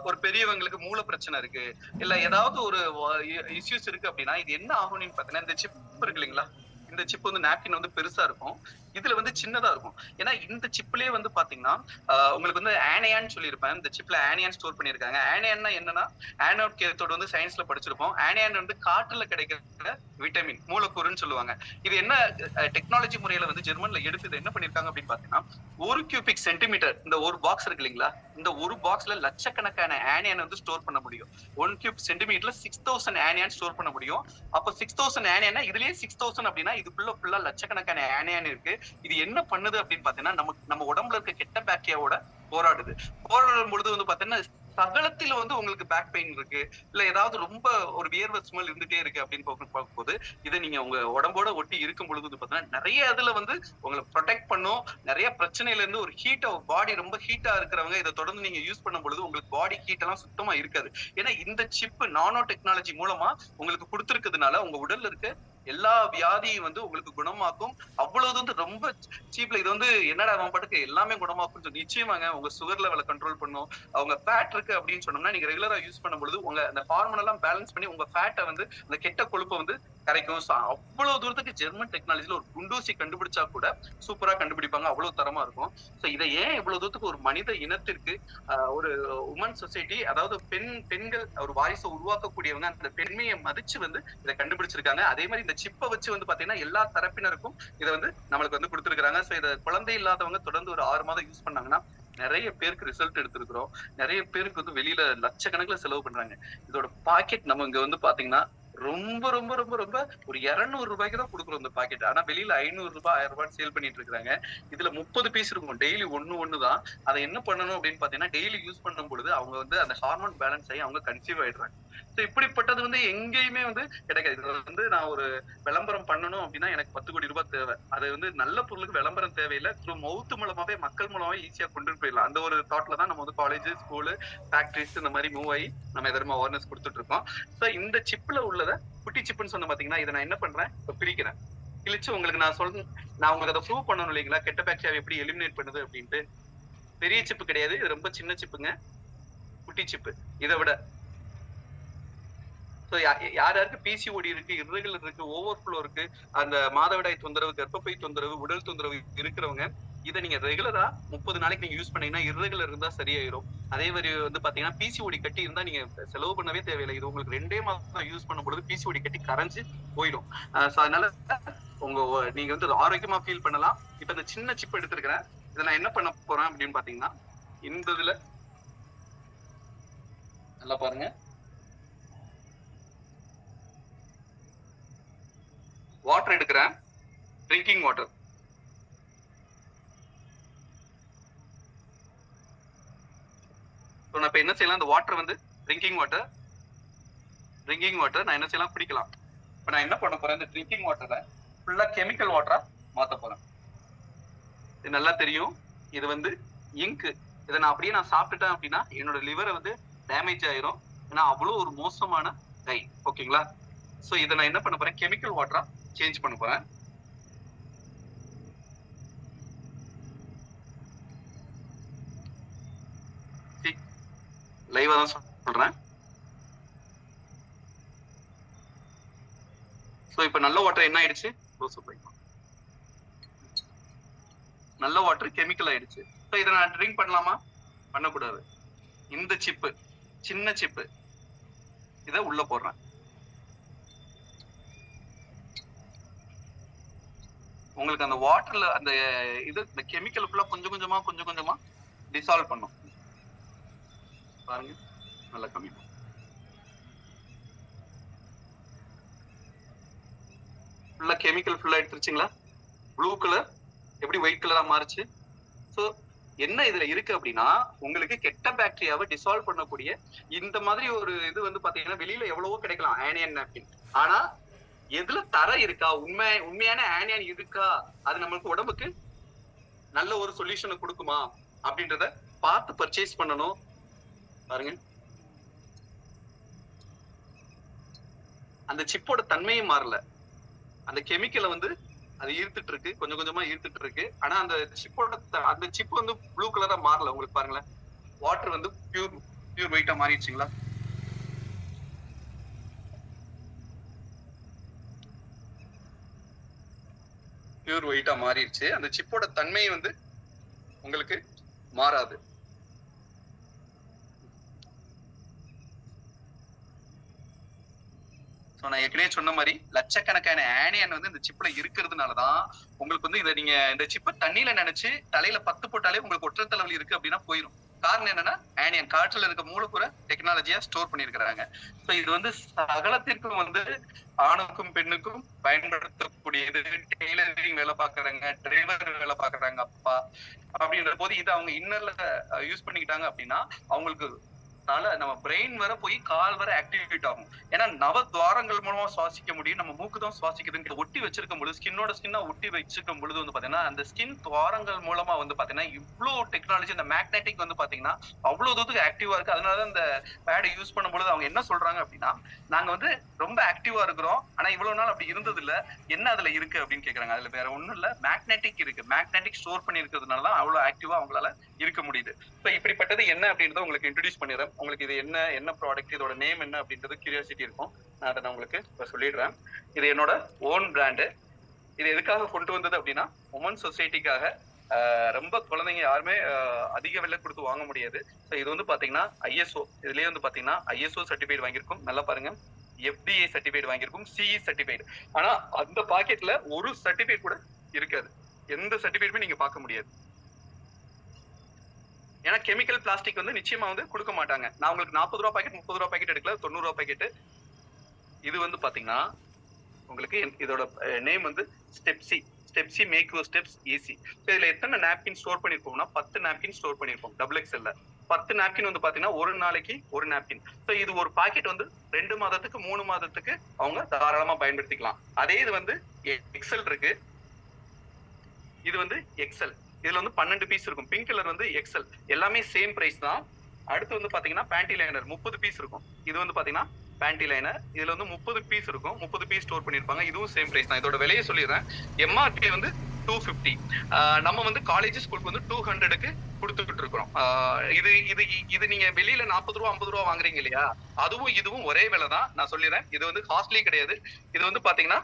ஒரு பெரியவங்களுக்கு மூல பிரச்சனை இருக்கு, இல்ல ஏதாவது ஒரு இஷ்யூஸ் இருக்கு அப்படின்னா இது என்ன ஆகும்னு பாத்தீங்கன்னா இந்த சிப் இருக்கு இல்லைங்களா, இந்த சிப் வந்து நாப்கின் வந்து பெருசா இருக்கும், இதுல வந்து சின்னதா இருக்கும். ஏன்னா இந்த சிப்லயே வந்து பாத்தீங்கன்னா உங்களுக்கு வந்து ஆனியான் சொல்லியிருப்பேன். இந்த சிப்ல ஆனியான் ஸ்டோர் பண்ணிருக்காங்க. ஆனியான்னா என்னன்னா ஆனோட் கேத்தோடு வந்து சயின்ஸ்ல படிச்சிருப்போம். ஆனியான் வந்து காற்றுல கிடைக்கிற விட்டமின் மூலக்கூறுன்னு சொல்லுவாங்க. இது என்ன டெக்னாலஜி முறையில வந்து ஜெர்மன்ல எடுத்து என்ன பண்ணிருக்காங்க அப்படின்னு பாத்தீங்கன்னா 1 கியூபிக் சென்டிமீட்டர் இந்த ஒரு பாக்ஸ் இருக்கு இல்லைங்களா, இந்த ஒரு பாக்ஸ்ல லட்சக்கணக்கான ஆனியான் வந்து ஸ்டோர் பண்ண முடியும். 1 கியூப் சென்டிமீட்டர்ல 6000 ஆனியான் ஸ்டோர் பண்ண முடியும். அப்ப 6000 ஆனியானா இதுலயே 6000 அப்படின்னா இதுக்குள்ள ஃபுல்லா லட்சக்கணக்கான ஆனியான் இருக்கு. இது என்ன பண்ணுது அப்படின்னு பாத்தீங்கன்னா நம்ம உடம்புல இருக்க கெட்ட பாக்டீரியாவோட போராடும் பொழுது வந்து பாத்தீங்கன்னா சகலத்தில வந்து உங்களுக்கு பேக் பெயின் இருக்கு, இல்ல ஏதாவது ரொம்ப ஒரு வியர்வை ஸ்மெல் இருந்துட்டே இருக்கு அப்படின்னு பார்க்கும்போது இதை நீங்க உங்க உடம்போட ஒட்டி இருக்கும் பொழுது வந்து பாத்தீங்கன்னா நிறைய இதுல வந்து உங்களை ப்ரொடெக்ட் பண்ணும். நிறைய பிரச்சனையில இருந்து ஒரு ஹீட்டா, பாடி ரொம்ப ஹீட்டா இருக்கிறவங்க இதை தொடர்ந்து நீங்க யூஸ் பண்ணும் பொழுது உங்களுக்கு பாடி ஹீட் எல்லாம் சுத்தமா இருக்காது. ஏன்னா இந்த சிப் நானோ டெக்னாலஜி மூலமா உங்களுக்கு கொடுத்திருக்கிறதுனால உங்க உடல்ல இருக்க எல்லா வியாதியும் வந்து உங்களுக்கு குணமாக்கும். அவ்வளவு வந்து ரொம்ப சீப்ல இது வந்து என்னடா அவன் பாட்டுக்கு எல்லாமே குணமாக்கும். நிச்சயமாங்க உங்க சுகர் லெவலை கண்ட்ரோல் பண்ணும். அவங்க ஃபேட் இருக்கு அப்படின்னு சொன்னோம்னா நீங்க ரெகுலரா யூஸ் பண்ணும்பொழுது உங்க அந்த ஹார்மோன் எல்லாம் பேலன்ஸ் பண்ணி உங்க ஃபேட்டை வந்து அந்த கெட்ட கொழுப்பை வந்து கரைக்கும். அவ்வளவு தூரத்துக்கு ஜெர்மன் டெக்னாலஜில ஒரு குண்டூசி கண்டுபிடிச்சா கூட சூப்பரா கண்டுபிடிப்பாங்க. அவ்வளவு தரமா இருக்கும். சோ இதை ஏன் இவ்வளவு தூரத்துக்கு ஒரு மனித இனத்திற்கு ஒரு உமன் சொசைட்டி, அதாவது பெண்கள் ஒரு வாரிசை உருவாக்கக்கூடியவங்க அந்த பெண்மையை மதிச்சு வந்து இதை கண்டுபிடிச்சிருக்காங்க. அதே மாதிரி இந்த சிப்பை வச்சு வந்து பாத்தீங்கன்னா எல்லா தரப்பினருக்கும் இதை வந்து நம்மளுக்கு வந்து கொடுத்துருக்காங்க. சோ இதை குழந்தை இல்லாதவங்க தொடர்ந்து ஒரு 6 மாதம் யூஸ் பண்ணாங்கன்னா நிறைய பேருக்கு ரிசல்ட் எடுத்திருக்கிறோம். நிறைய பேருக்கு வந்து வெளியில லட்சக்கணக்கில் செலவு பண்றாங்க. இதோட பாக்கெட் நம்ம இங்க வந்து பாத்தீங்கன்னா ரொம்ப ரொம்ப ரொம்ப ரொம்ப ஒரு 200 ரூபாய்க்கு தான் கொடுக்குறோம் இந்த பாக்கெட். ஆனா வெளியில 500 ரூபாய் 1000 ரூபாய் சேல் பண்ணிட்டு இருக்காங்க. இதுல 30 பீஸ் இருக்கும். டெய்லி ஒண்ணுதான். அதை என்ன பண்ணணும் அப்படின்னு பாத்தீங்கன்னா டெய்லி யூஸ் பண்ணும் பொழுது அவங்க வந்து அந்த ஹார்மோன் பேலன்ஸ் ஆகி அவங்க கன்சீவ் ஆயிடுறாங்க. சோ இப்படிப்பட்டது வந்து எங்கேயுமே வந்து கிடைக்காது. இதுல வந்து நான் ஒரு விளம்பரம் பண்ணணும் அப்படின்னா எனக்கு 10 கோடி ரூபாய் தேவை. அது வந்து நல்ல பொருளுக்கு விளம்பரம் தேவையில்லை. த்ரூ மவுத் மூலமாவே மக்கள் மூலமாவே ஈஸியா கொண்டு போயிடலாம். அந்த ஒரு தாட்ல தான் நம்ம வந்து காலேஜ், ஸ்கூலு, ஃபேக்டரிஸ் இந்த மாதிரி மூவ் ஆகி நம்ம எதிரமா அவேர்னஸ் கொடுத்துட்டு இருக்கோம். சோ இந்த சிப்ல உள்ளத குட்டி சிப்னு சொன்ன பாத்தீங்கன்னா இதை நான் என்ன பண்றேன், இப்ப பிரிக்கிறேன். கிழிச்சு உங்களுக்கு நான் உங்களுக்கு அதை ப்ரூவ் பண்ணணும் இல்லைங்களா, கெட்ட பாக்டீரியா எப்படி எலிமினேட் பண்ணுது அப்படின்ட்டு. பெரிய சிப்பு கிடையாது, இது ரொம்ப சின்ன சிப்புங்க, குட்டி சிப்பு. இதை விட யாருக்கு பிசிஓடி இருக்கு, இர்ரெகுலர் இருக்கு, ஓவர்ஃப்ளோ இருக்கு, அந்த மாதவிடாய் தொந்தரவு, கர்ப்பப்பை தொந்தரவு, உடல் தொந்தரவு இருக்கிறவங்க இதை நீங்க ரெகுலரா 30 நாளைக்கு நீங்க யூஸ் பண்ணீங்கன்னா இர்ரெகுலர் இருந்தா சரியாயிரும். அதே மாதிரி வந்து பாத்தீங்கன்னா பிசிஓடி கட்டி இருந்தா நீங்க செலவு பண்ணவே தேவையில்லை. இது உங்களுக்கு 2 மாதம் யூஸ் பண்ணும் பொழுது பிசிஓடி கட்டி கரைஞ்சு போயிடும். அதனால நீங்க வந்து ஆரோக்கியமா ஃபீல் பண்ணலாம். இப்ப இந்த சின்ன சிப் எடுத்திருக்கிறேன். இதை நான் என்ன பண்ண போறேன் அப்படின்னு பாத்தீங்கன்னா இந்த இதுல நல்லா பாருங்க, வாட்டர் எடுக்கிறேன், ட்ரிங்கிங் வாட்டர். நான் இப்ப என்ன செய்யலாம், இந்த வாட்டர் வந்து ட்ரிங்கிங் வாட்டர் நான் என்ன செய்யலாம், குடிக்கலாம். இப்ப நான் என்ன பண்ண போறேன், இந்த ட்ரிங்கிங் வாட்டரை ஃபுல்லா கெமிக்கல் வாட்டரா மாத்த போறேன். இது நல்லா தெரியும், இது வந்து இங்க். இதை நான் அப்படியே சாப்பிட்டுட்டேன் அப்படின்னா என்னோட லிவரை வந்து டேமேஜ் ஆயிரும். ஏன்னா அவ்வளவு ஒரு மோசமான டை. ஓகேங்களா? சோ இதை நான் என்ன பண்ண போறேன், கெமிக்கல் வாட்டரா சேஞ்ச் பண்ண போறேன். லைவா தான் சொல்றேன். சோ இப்ப நல்ல வாட்டர் என்ன ஆயிடுச்சு, நல்ல வாட்டர் கெமிக்கல் ஆயிடுச்சு. சோ இதை நான் ட்ரிங்க் பண்ணலாமா, பண்ணக்கூடாது. இந்த சிப்பு, சின்ன சிப்பு, இதை உள்ள போடுறேன். உங்களுக்கு அந்த வாட்டர்ல அந்த இது இந்த கெமிக்கல் ஃபுல்லா கொஞ்சம் கொஞ்சமா டிசால்வ் பண்ணும். பாருங்க, நல்லா கம்மி ஃபுல்லா கெமிக்கல் ஃபுல்லா எடுத்துருச்சுங்களா? ப்ளூ கலர் எப்படி ஒயிட் கலரா மாறுச்சு? ஸோ என்ன இதுல இருக்கு அப்படின்னா, உங்களுக்கு கெட்ட பாக்டீரியாவை டிசால்வ் பண்ணக்கூடிய இந்த மாதிரி ஒரு இது வந்து பாத்தீங்கன்னா வெளியில எவ்வளவோ கிடைக்கலாம் ஆனியன் நாப்கின். ஆனா எதுல தர இருக்கா, உண்மையான ஆனியன் இருக்கா, அது நம்மளுக்கு உடம்புக்கு நல்ல ஒரு சொல்யூஷனை கொடுக்குமா அப்படின்றத பார்த்து பர்ச்சேஸ் பண்ணணும். பாருங்க, அந்த சிப்போட தன்மையும் மாறல. அந்த கெமிக்கலை வந்து அது ஈர்த்துட்டு இருக்கு, கொஞ்சம் கொஞ்சமா ஈர்த்துட்டு இருக்கு. ஆனா அந்த சிப்போட அந்த சிப் வந்து ப்ளூ கலரா மாறல. உங்களுக்கு பாருங்களேன், வாட்டர் வந்து பியூர் ஒயிட்டா மாறிடுச்சுங்களா? பியூர் ஒயிட்டா மாறிடுச்சு. அந்த சிப்போட தன்மை வந்து உங்களுக்கு மாறாது. நான் ஏற்கனவே சொன்ன மாதிரி லட்சக்கணக்கான ஆனியன் வந்து இந்த சிப்ல இருக்கிறதுனாலதான் உங்களுக்கு வந்து இதை நீங்க இந்த சிப்பை தண்ணியில நினைச்சு தலையில 10 போட்டாலே உங்களுக்கு ஒற்றை தலைவலி இருக்கு அப்படின்னா போயிடும். காரணம் என்னன்னா, ஆனியன் காற்றுல இருக்க மூலக்கூற டெக்னாலஜியா ஸ்டோர் பண்ணிருக்கிறாங்க. சோ இது வந்து சகலத்திற்கும் வந்து ஆணுக்கும் பெண்ணுக்கும் பயன்படுத்தக்கூடியது. டெய்லரிங் வேலை பாக்குறாங்க, டிரைவர் வேலை பாக்குறாங்க அப்பா அப்படின்ற போது இது அவங்க இன்னர்ல யூஸ் பண்ணிக்கிட்டாங்க அப்படின்னா அவங்களுக்கு நம்ம பிரெயின் வர போய் கால் வர ஆக்டிவேட் ஆகும். ஏன்னா நவத்வாரங்கள் மூலமா சுவாசிக்க முடியும். நம்ம மூக்கு தான் சுவாசிக்குதுன்னு ஒட்டி வச்சிருக்கும் பொழுது, ஸ்கின்னா ஒட்டி வச்சிருக்கும் பொழுது வந்து பாத்தீங்கன்னா அந்த ஸ்கின் துவாரங்கள் மூலமா வந்து பாத்தீங்கன்னா இவ்வளவு டெக்னாலஜி, இந்த மேக்னெட்டிக் வந்து பாத்தீங்கன்னா அவ்வளவு தூரத்துக்கு ஆக்டிவா இருக்கு. அதனாலதான் இந்த பேடை யூஸ் பண்ணும் பொழுது அவங்க என்ன சொல்றாங்க அப்படின்னா, நாங்க வந்து ரொம்ப ஆக்டிவா இருக்கிறோம், ஆனா இவ்வளவு நாள் அப்படி இருந்தது இல்ல, என்ன அதுல இருக்கு அப்படின்னு கேக்குறாங்க. அதுல வேற ஒண்ணும் இல்ல, மேக்னெட்டிக் இருக்கு. மேக்னெட்டிக் ஸ்டோர் பண்ணி இருக்கிறதுனாலதான் அவ்வளவு ஆக்டிவா அவங்களால இருக்க முடியுது. இப்ப இப்படிப்பட்டது என்ன அப்படின்றத உங்களுக்கு இன்ட்ரோடியூஸ் பண்ணிடுறேன். உங்களுக்கு இது என்ன ப்ராடக்ட், இதோட நேம் என்ன அப்படின்றது கியூரியாசிட்டி இருக்கும். நான் அதை உங்களுக்கு இப்ப சொல்லிடுறேன். இது என்னோட ஓன் பிராண்டு. இது எதுக்காக கொண்டு வந்தது அப்படின்னா, உமன் சொசைட்டிக்காக. ரொம்ப குழந்தைங்க யாருமே அதிக விலை கொடுத்து வாங்க முடியாது. ஸோ இது வந்து பாத்தீங்கன்னா ISO, இதுலயே வந்து பாத்தீங்கன்னா ISO சர்டிஃபைட் வாங்கியிருக்கும். நல்லா பாருங்க, FDA சர்டிஃபைட் வாங்கியிருக்கும், CE சர்டிஃபைட். ஆனா அந்த பாக்கெட்ல ஒரு சர்டிஃபைட் கூட இருக்காது. எந்த சர்டிஃபைட்டுமே நீங்க பார்க்க முடியாது. ஏன்னா கெமிக்கல் பிளாஸ்டிக் வந்து நிச்சயமா வந்து கொடுக்க மாட்டாங்க. நான் உங்களுக்கு 40 ரூபா பாக்கெட், 30 ரூபா பாக்கெட் எடுக்கல, 90 ரூபா பாக்கெட். இது வந்து பாத்தீங்கன்னா உங்களுக்கு இதோட நேம் வந்து ஸ்டெப்சி மேக் யுவர் ஸ்டெப்ஸ் ஈஸி. இதுல எத்தனை நாப்கின் ஸ்டோர் பண்ணிருப்போம்னா 10 நாப்கின் ஸ்டோர் பண்ணிருப்போம். XXL 10 நாப்கின் வந்து பாத்தீங்கன்னா ஒரு நாளைக்கு ஒரு நாப்கின். ஸோ இது ஒரு பாக்கெட் வந்து 2 மாதத்துக்கு 3 மாதத்துக்கு அவங்க தாராளமா பயன்படுத்திக்கலாம். அதே இது வந்து எக்ஸல் இருக்கு, இது வந்து எக்ஸல். இதுல வந்து 12 பீஸ் இருக்கும். பிங்க் கலர் வந்து எக்ஸல். எல்லாமே சேம் பிரைஸ் தான். அடுத்து வந்து பாத்தீங்கன்னா பேண்டி லைனர் 30 பீஸ் இருக்கும். இது வந்து பாத்தீங்கன்னா பேண்டி லைனர். இதுல வந்து 30 பீஸ் இருக்கும். 30 பீஸ் ஸ்டோர் பண்ணிருப்பாங்க. இதுவும் சேம் பிரைஸ் தான். இதோட விலையை சொல்லிடுறேன். MRP வந்து 250. நம்ம வந்து காலேஜ் ஸ்கூலுக்கு வந்து 200க்கு கொடுத்துக்கிட்டு இருக்கிறோம். இது நீங்க வெளியில 40 ரூபா 50 ரூபா வாங்குறீங்க இல்லையா, அதுவும் இதுவும் ஒரே விலை தான். நான் சொல்லிடுறேன், இது வந்து காஸ்ட்லி கிடையாது. இது வந்து பாத்தீங்கன்னா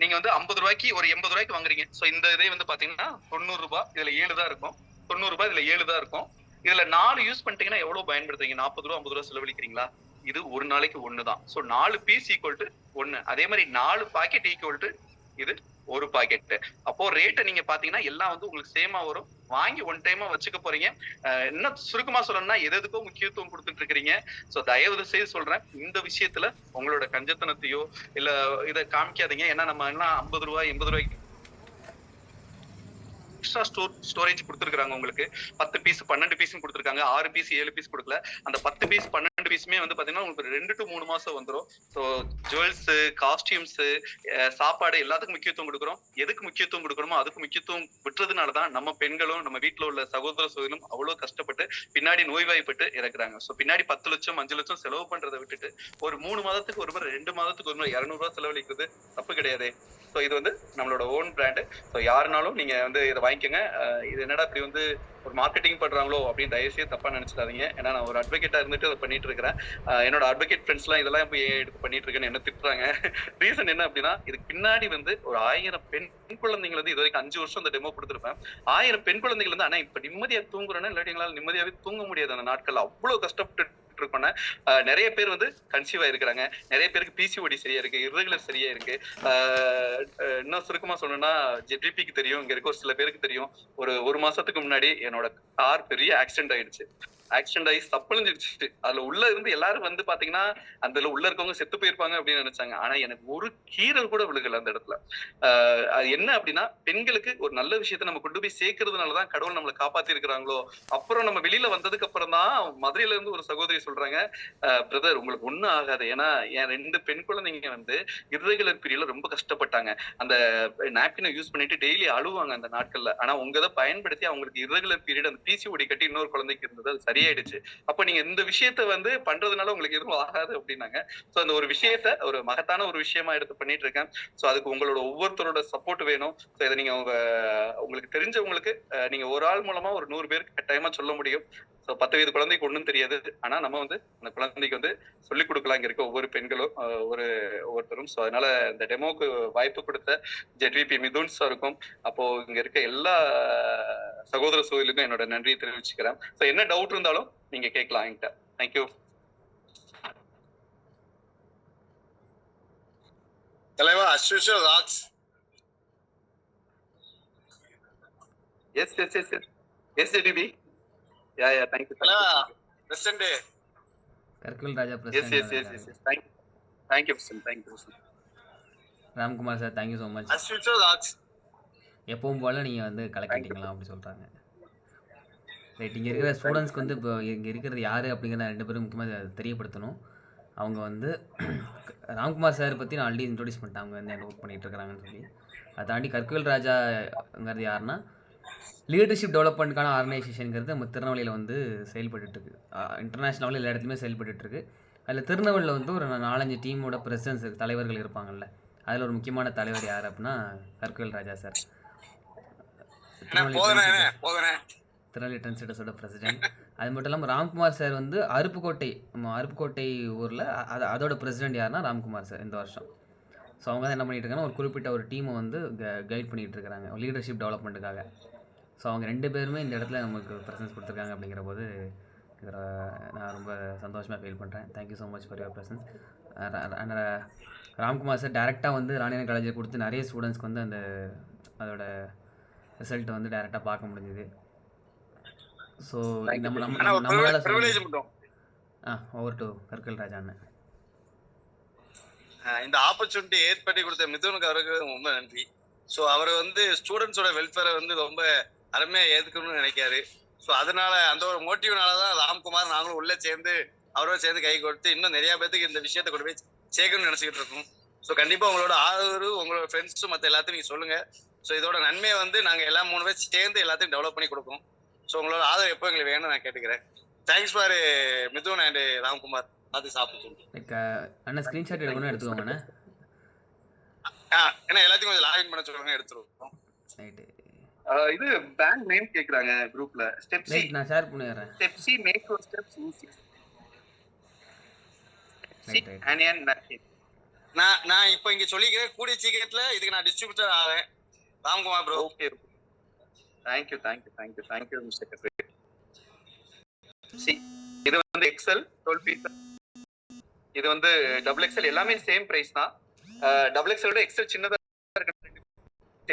நீங்க வந்து 50 ரூபாய்க்கு ஒரு 80 ரூபாய்க்கு வாங்குறீங்க. சோ இந்த இதே வந்து பாத்தீங்கன்னா 90 ரூபாய். இதுல 7 தான் இருக்கும். 90 ரூபாய், இதுல 7 தான் இருக்கும். இதுல 4 யூஸ் பண்ணிட்டீங்கன்னா எவ்வளவு பயன்படுத்துறீங்க? 40 ரூபா 50 ரூபா செலவழிக்கிறீங்களா? இது ஒரு நாளைக்கு 1 தான். So 4 piece equal to 1. அதே மாதிரி 4 பாக்கெட் ஈக்குவல் டு இது ஒரு பாக்கெட். அப்போ ரேட்டை நீங்க பாத்தீங்கன்னா எல்லாம் வந்து உங்களுக்கு சேமா வரும். வாங்கி ஒன் டைமா வச்சுக்க போறீங்க. என்ன சுருக்கமா சொல்லணும்னா எதுக்கோ முக்கியத்துவம் கொடுத்துட்டு இருக்கிறீங்க. சோ தயவு செய்து சொல்றேன், இந்த விஷயத்துல உங்களோட கஞ்சத்தனத்தையோ இல்ல இதை காமிக்காதீங்க. ஏன்னா நம்ம எல்லாம் 50 ரூபாய் 80 ரூபாய்க்கு எக்ஸ்ட்ரா ஸ்டோரேஜ் கொடுத்துருக்காங்க. உங்களுக்கு 10 பீஸ் 12 பீஸும் கொடுத்துருக்காங்க. 6 பீஸ் 7 பீஸ் கொடுக்கல. அந்த 10 பீஸ் 12 பீஸுமே வந்து பாத்தீங்கன்னா உங்களுக்கு 2 to 3 மாசம் வந்துடும். ஸோ ஜுவல்ஸ், காஸ்டியூம்ஸ், சாப்பாடு எல்லாத்துக்கும் முக்கியத்துவம் கொடுக்குறோம். எதுக்கு முக்கியத்துவம் கொடுக்கணுமோ அதுக்கு முக்கியத்துவம் விட்டுறதுனாலதான் நம்ம பெண்களும் நம்ம வீட்டுல உள்ள சகோதர சகோதரிகளும் அவ்வளவு கஷ்டப்பட்டு பின்னாடி நோய்வாய்ப்பட்டு இறக்குறாங்க. ஸோ பின்னாடி 10 லட்சம் 5 லட்சம் செலவு பண்றதை விட்டுட்டு ஒரு 3 மாதத்துக்கு ஒரு முறை 2 மாதத்துக்கு ஒரு முறை 200 ரூபாய் செலவழிக்கிறது தப்பு கிடையாது. ஸோ இது வந்து நம்மளோட ஓன் பிராண்டு. ஸோ யாருனாலும் நீங்க வந்து இதை வாங்கிக்கோங்க. இது என்னடா இப்படி வந்து ஒரு மார்க்கெட்டிங் பண்றாங்களோ அப்படின்னு தயவுசெய்து தப்பா நினைச்சிடாதீங்க. ஏன்னா நான் ஒரு அட்வொகேட்டா இருந்துட்டு அதை பண்ணிட்டு இருக்கிறேன். என்னோட அட்வொகேட் ஃப்ரெண்ட்ஸ் எல்லாம் இதெல்லாம் போய் எடுத்து பண்ணிட்டு இருக்கேன்னு என்ன திட்டுறாங்க. ரீசன் என்ன அப்படின்னா, இதுக்கு பின்னாடி வந்து ஒரு 1000 பெண் குழந்தைகள் வந்து இது வரைக்கும் 5 வருஷம் அந்த டெமோ கொடுத்துருப்பேன். 1000 பெண் குழந்தைகள் வந்து ஆனா இப்ப நிம்மதியா தூங்குறேன்னா இல்லாட்டி எங்களால் நிம்மதியாவே தூங்க முடியாது. அந்த நாட்கள் அவ்வளவு கஷ்டப்பட்டு போட்டிருக்கோம்னா நிறைய பேர் வந்து கன்சீவ் ஆயிருக்கிறாங்க, நிறைய பேருக்கு பிசிஓடி சரியா இருக்கு, இர்ரெகுலர் சரியா இருக்கு. இன்னும் சுருக்கமா சொல்லணும்னா ஜெட்ரிபிக்கு தெரியும், இங்க இருக்க ஒரு சில பேருக்கு தெரியும். ஒரு மாசத்துக்கு முன்னாடி என்னோட கார் பெரிய ஆக்சிடென்ட் ஆயிடுச்சு. ஆக்சிடென்ட் ஆகி சப்பழிஞ்சிருச்சு. அதுல உள்ள இருந்து எல்லாரும் வந்து பாத்தீங்கன்னா அதுல உள்ள இருக்கவங்க செத்து போயிருப்பாங்க அப்படின்னு நினைச்சாங்க. ஆனா எனக்கு ஒரு கீறல் கூட விழுகல அந்த இடத்துல. அது என்ன அப்படின்னா பெண்களுக்கு ஒரு நல்ல விஷயத்த நம்ம கொண்டு போய் சேர்க்கறதுனாலதான் கடவுள் நம்மளை காப்பாத்தி இருக்கிறாங்களோ. அப்புறம் நம்ம வெளியில வந்ததுக்கு அப்புறம் தான் மதுரையில இருந்து ஒரு சகோதரி சொல்றாங்க, பிரதர் உங்களுக்கு ஒண்ணும் ஆகாது. ஏன்னா என் 2 பெண் குழந்தைங்க வந்து இர்ரெகுலர் பீரியட்ல ரொம்ப கஷ்டப்பட்டாங்க. அந்த நாப்கினை யூஸ் பண்ணிட்டு டெய்லி அழுவாங்க அந்த நாட்கள்ல. ஆனா உங்க இதை பயன்படுத்தி அவங்களுக்கு இர்ரெகுலர் பீரியட் அந்த பிசிஓடி கட்டி இன்னொரு குழந்தைக்கு இருந்தது, அது சரியாயிடுச்சு. அப்ப நீங்க இந்த விஷயத்த வந்து பண்றதுனால உங்களுக்கு எதுவும் ஆகாது அப்படின்னாங்க. சோ அந்த ஒரு விஷயத்த ஒரு மகத்தான ஒரு விஷயமா எடுத்து பண்ணிட்டு இருக்கேன். சோ அதுக்கு உங்களோட ஒவ்வொருத்தரோட சப்போர்ட் வேணும். சோ இதை நீங்க உங்களுக்கு தெரிஞ்சவங்களுக்கு நீங்க ஒரு ஆள் மூலமா ஒரு 100 பேருக்கு கட்டாயமா சொல்ல முடியும். சோ 10 வயது குழந்தைக்கு ஒண்ணும் தெரியாது. ஆனா நம்ம வந்து அந்த குழந்தைக்கு வந்து சொல்லிக் கொடுக்கலாம் இங்க இருக்க ஒவ்வொரு பெண்களும் ஒவ்வொருத்தரும். சோ அதனால இந்த டெமோக்கு வாய்ப்பு கொடுத்த ஜெட்விபி மிதுன் சாருக்கும், அப்போ இங்க இருக்க எல்லா சகோதர சகோதரிகளுக்கும் என்னோட நன்றியை தெரிவிச்சுக்கிறேன். சோ என்ன டவுட் இருந்தாலும் நீங்க கேட்கலாம் என்கிட்ட. தேங்க்யூ. தலைவா as usual rocks. Yes yes yes yes yes ஜெட்விபி. யா யா தேங்க்யூ தலைவா பிரசன்ட். கற்குல் Raja yes president yes yes yes yes thank you present. Thank you present. Ramkumar sir thank you so much. As usual rocks. எப்பவும் போல் நீங்கள் வந்து கலக்கிட்டீங்களா அப்படி சொல்கிறாங்க. ரைட், இங்கே இருக்கிற ஸ்டூடெண்ட்ஸ்க்கு வந்து இப்போ இங்கே இருக்கிறது யார் அப்படிங்கிற 2 பேரும் முக்கியமாக தெரியப்படுத்தணும். அவங்க வந்து ராம்குமார் சார் பற்றி நான் ஆல்ரெடி இன்ட்ரோடியூஸ் பண்ணிட்டேன், அவங்க வந்து ஒர்க் பண்ணிகிட்டு இருக்கிறாங்கன்னு சொல்லி. அதை தாண்டி கற்குவேல் ராஜாங்கிறது யாருன்னா லீடர்ஷிப் டெவலப்மெண்ட்டுக்கான ஆர்கனைசேஷனுங்கிறது நம்ம திருநெல்வேலியில் வந்து செயல்பட்டுருக்கு. இன்டர்நேஷ்னல் எல்லா இடத்துலையுமே செயல்பட்டுருக்கு. அதில் திருநெல்வேலியில் வந்து ஒரு 4-5 டீமோட பிரசிடென்ட்ஸ் தலைவர்கள் இருப்பாங்கல்ல, அதில் ஒரு முக்கியமான தலைவர் யார் அப்படின்னா கற்குவேல் ராஜா சார், திருநெல்வேலி ட்ரெண்ட்செட்டர்ஸோட பிரசிடென்ட். அது மட்டும் இல்லாமல் ராம்குமார் சார் வந்து அருப்புக்கோட்டை ஊரில் அதோட பிரசிடென்ட் யாருன்னா ராம்குமார் சார் இந்த வருஷம். ஸோ அவங்க தான் என்ன பண்ணிட்டு இருக்காங்கன்னா ஒரு குறிப்பிட்ட ஒரு டீமை வந்து கைட் பண்ணிகிட்டு இருக்கிறாங்க லீடர்ஷிப் டெவலப்மெண்ட்டுக்காக. ஸோ அவங்க 2 பேருமே இந்த இடத்துல நமக்கு ப்ரெசன்ஸ் கொடுத்துருக்காங்க. அப்படிங்கிற போது நான் ரொம்ப சந்தோஷமாக ஃபீல் பண்ணுறேன். Thank you so much for your presence. Ramkumar sir டேரெக்டாக வந்து ராணியன் காலேஜில் கொடுத்து நிறைய ஸ்டூடெண்ட்ஸ்க்கு வந்து அதோட ரிசல்ட்டை வந்து டேரெக்டாக பார்க்க முடிஞ்சுது. ஸோ நம்மளால ஓவர் டு கற்குவேல் ராஜா அண்ணன். இந்த ஆப்பர்ச்சுனிட்டி ஏற்படுத்தி கொடுத்த மிதுனுக்கு அவருக்கு ரொம்ப நன்றி. ஸோ அவர் வந்து ஸ்டூடெண்ட்ஸோட வெல்ஃபேரை வந்து ரொம்ப அருமையாக ஏற்றுக்கணும்னு நினைக்காரு. ஸோ அதனால அந்த ஒரு மோட்டிவ்னால தான் ராம்குமார் நாங்களும் உள்ளே சேர்ந்து அவரோட சேர்ந்து கை கொடுத்து இன்னும் நிறைய பேருக்கு இந்த விஷயத்தை கொண்டு போய் சேர்க்கணும்னு நினச்சிக்கிட்டு இருக்கோம். ஸோ கண்டிப்பாக உங்களோட ஆதரவு உங்களோட ஃப்ரெண்ட்ஸும் மற்ற எல்லாத்தையும் நீங்கள் சொல்லுங்கள். ஸோ இதோட நன்மையை வந்து நாங்கள் எல்லா 3 பேர் சேர்ந்து எல்லாத்தையும் டெவலப் பண்ணி கொடுப்போம். ஸோ உங்களோட ஆதரவு எப்போ எங்களுக்கு வேணும்னு நான் கேட்டுக்கிறேன். Thanks for Mithun and Ramkumar. அது சாப்பிட்டு அண்ணா ஸ்க்ரீன்ஷாட் எடுக்கணும் எடுத்துக்கோங்கண்ணே. ஏன்னா எல்லாத்தையும் கொஞ்சம் லாகின் பண்ண சொல்லுங்க, எடுத்துருவோம். ரைட்டு, இது பேங்க் நேம் கேக்குறாங்க குரூப்ல. ஸ்டெப் சி நான் ஷேர் பண்ணிடுறேன். Step C make your steps easy. நான் இப்போ இங்க சொல்லிக்கிறேன், கூடிய சீக்கிரத்துல இதுக்கு நான் டிஸ்ட்ரிபியூட்டர் ஆவேன். Ramkumar bro. Okay, thank you mister secretary. C இது வந்து எக்ஸல் 12 பீஸ், இது வந்து டபுள் எக்ஸல் எல்லாமே சேம் பிரைஸ் தான். டபுள் எக்ஸல் விட எக்ஸல் சின்னதா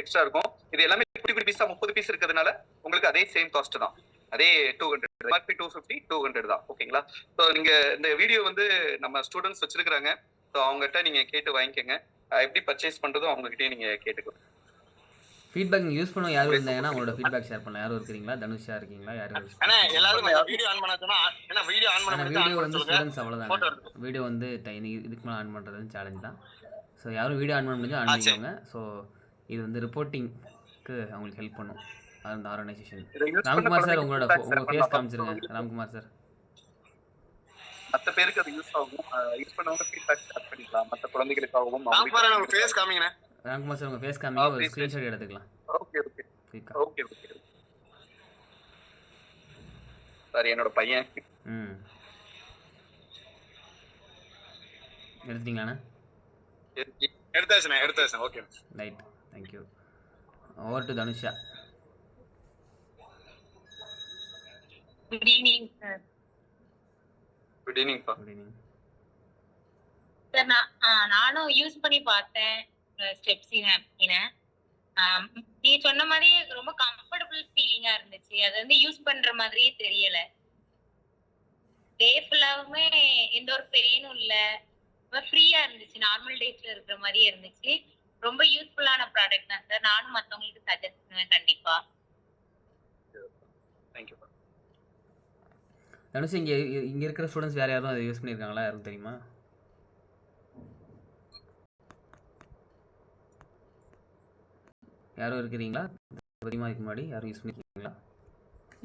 எக்ஸ்ட்ரா இருக்கும். இது எல்லாமே குட்டி குட்டி பீஸா 30 பீஸ் இருக்கிறதுனால உங்களுக்கு அதே சேம் காஸ்ட் தான், அதே 200 MRP 250 200 தான். ஓகேங்களா? ஸோ நீங்க இந்த வீடியோ வந்து நம்ம ஸ்டூடெண்ட்ஸ் வச்சிருக்காங்க. ஸோ அவங்ககிட்ட நீங்க கேட்டு வாங்கிக்கோங்க. எப்படி பர்ச்சேஸ் பண்றதும் அவங்ககிட்டயே நீங்க கேட்டுக்கலாம். ஃபீட்பேக் யூஸ் பண்ண யாரும் இருந்தாங்கன்னா உங்களோட ஃபீட்பேக் ஷேர் பண்ணலாம். யாரும் இருக்கீங்களா? தனுஷா இருக்கீங்களா? யாரும்? அண்ணா எல்லாரும் வீடியோ ஆன் பண்ணா சொன்னா ஏன்னா வீடியோ ஆன் பண்ண வீடியோ வந்து ஸ்டூடண்ட்ஸ் அவ்வளவுதான். வீடியோ வந்து இதுக்கு மேல ஆன் பண்றது சேலஞ்ச் தான். ஸோ யாரும் வீடியோ ஆன் பண்ண முடிஞ்சா ஆன் பண்ணிக்கோங்க. ஸோ இது வந்து ரிப்போர்ட்டிங்க்கு அவங்களுக்கு ஹெல்ப் பண்ணும் அந்த ஆர்கனைசேஷன். ராம்குமார் சார் உங்க ஃபேஸ் காமிச்சிருங்க. ராம்குமார் சார் மற்ற பேருக்கு அது யூஸ் ஆகும். யூஸ் பண்ணவங்க ஃபீட்பேக் ஷேர் பண்ணிக்கலாம் மற்ற குழந்தைகளுக்காகவும். ராம்குமார் உங்க ஃபேஸ் காமிங்கண்ணே. ராம்குமார் சார் உங்க ஃபேஸ் காமிங்க, ஒரு ஸ்கிரீன்ஷாட் எடுத்துக்கலாம். ஓகே சார் என்னோட பையன். எடுத்தீங்களாண்ணா? எடுத்தாச்சுண்ணே. Okay right, thank you. Over to Dhanusha. Good evening, sir. Good ஈவினிங்ப்பா. Good evening. சார் நானும் யூஸ் பண்ணி பார்த்தேன் ஸ்டெப்ஸி நாப்கினை. நீங்க சொன்ன மாதிரி ரொம்ப கம்ஃபர்டபுள் ஃபீலிங்கா இருந்துச்சு. அது வந்து யூஸ் பண்ற மாதிரியே தெரியல. டே ஃபுல்லாவுமே எந்த ஒரு பெயினும் இல்ல. ரொம்ப ஃப்ரீயா இருந்துச்சு. நார்மல் டேஸ்ல இருக்கிற மாதிரியே இருந்துச்சு. ரொம்ப யூஸ்ஃபுல்லான ப்ராடக்ட் தான் சார். நானும் மத்தவங்களுக்கு சஜஸ்ட் பண்ணுவேன் கண்டிப்பா. தேங்க்யூப்பா. தனுஷ், இங்க இருக்கிற ஸ்டூடெண்ட்ஸ் வேற யாரும் அதை யூஸ் பண்ணியிருக்காங்களா? யாரும் தெரியுமா? யாரும் இருக்கிறீங்களா? தெரியுமா? இதுக்கு முன்னாடி யாரும் யூஸ் பண்ணிருக்கீங்களா?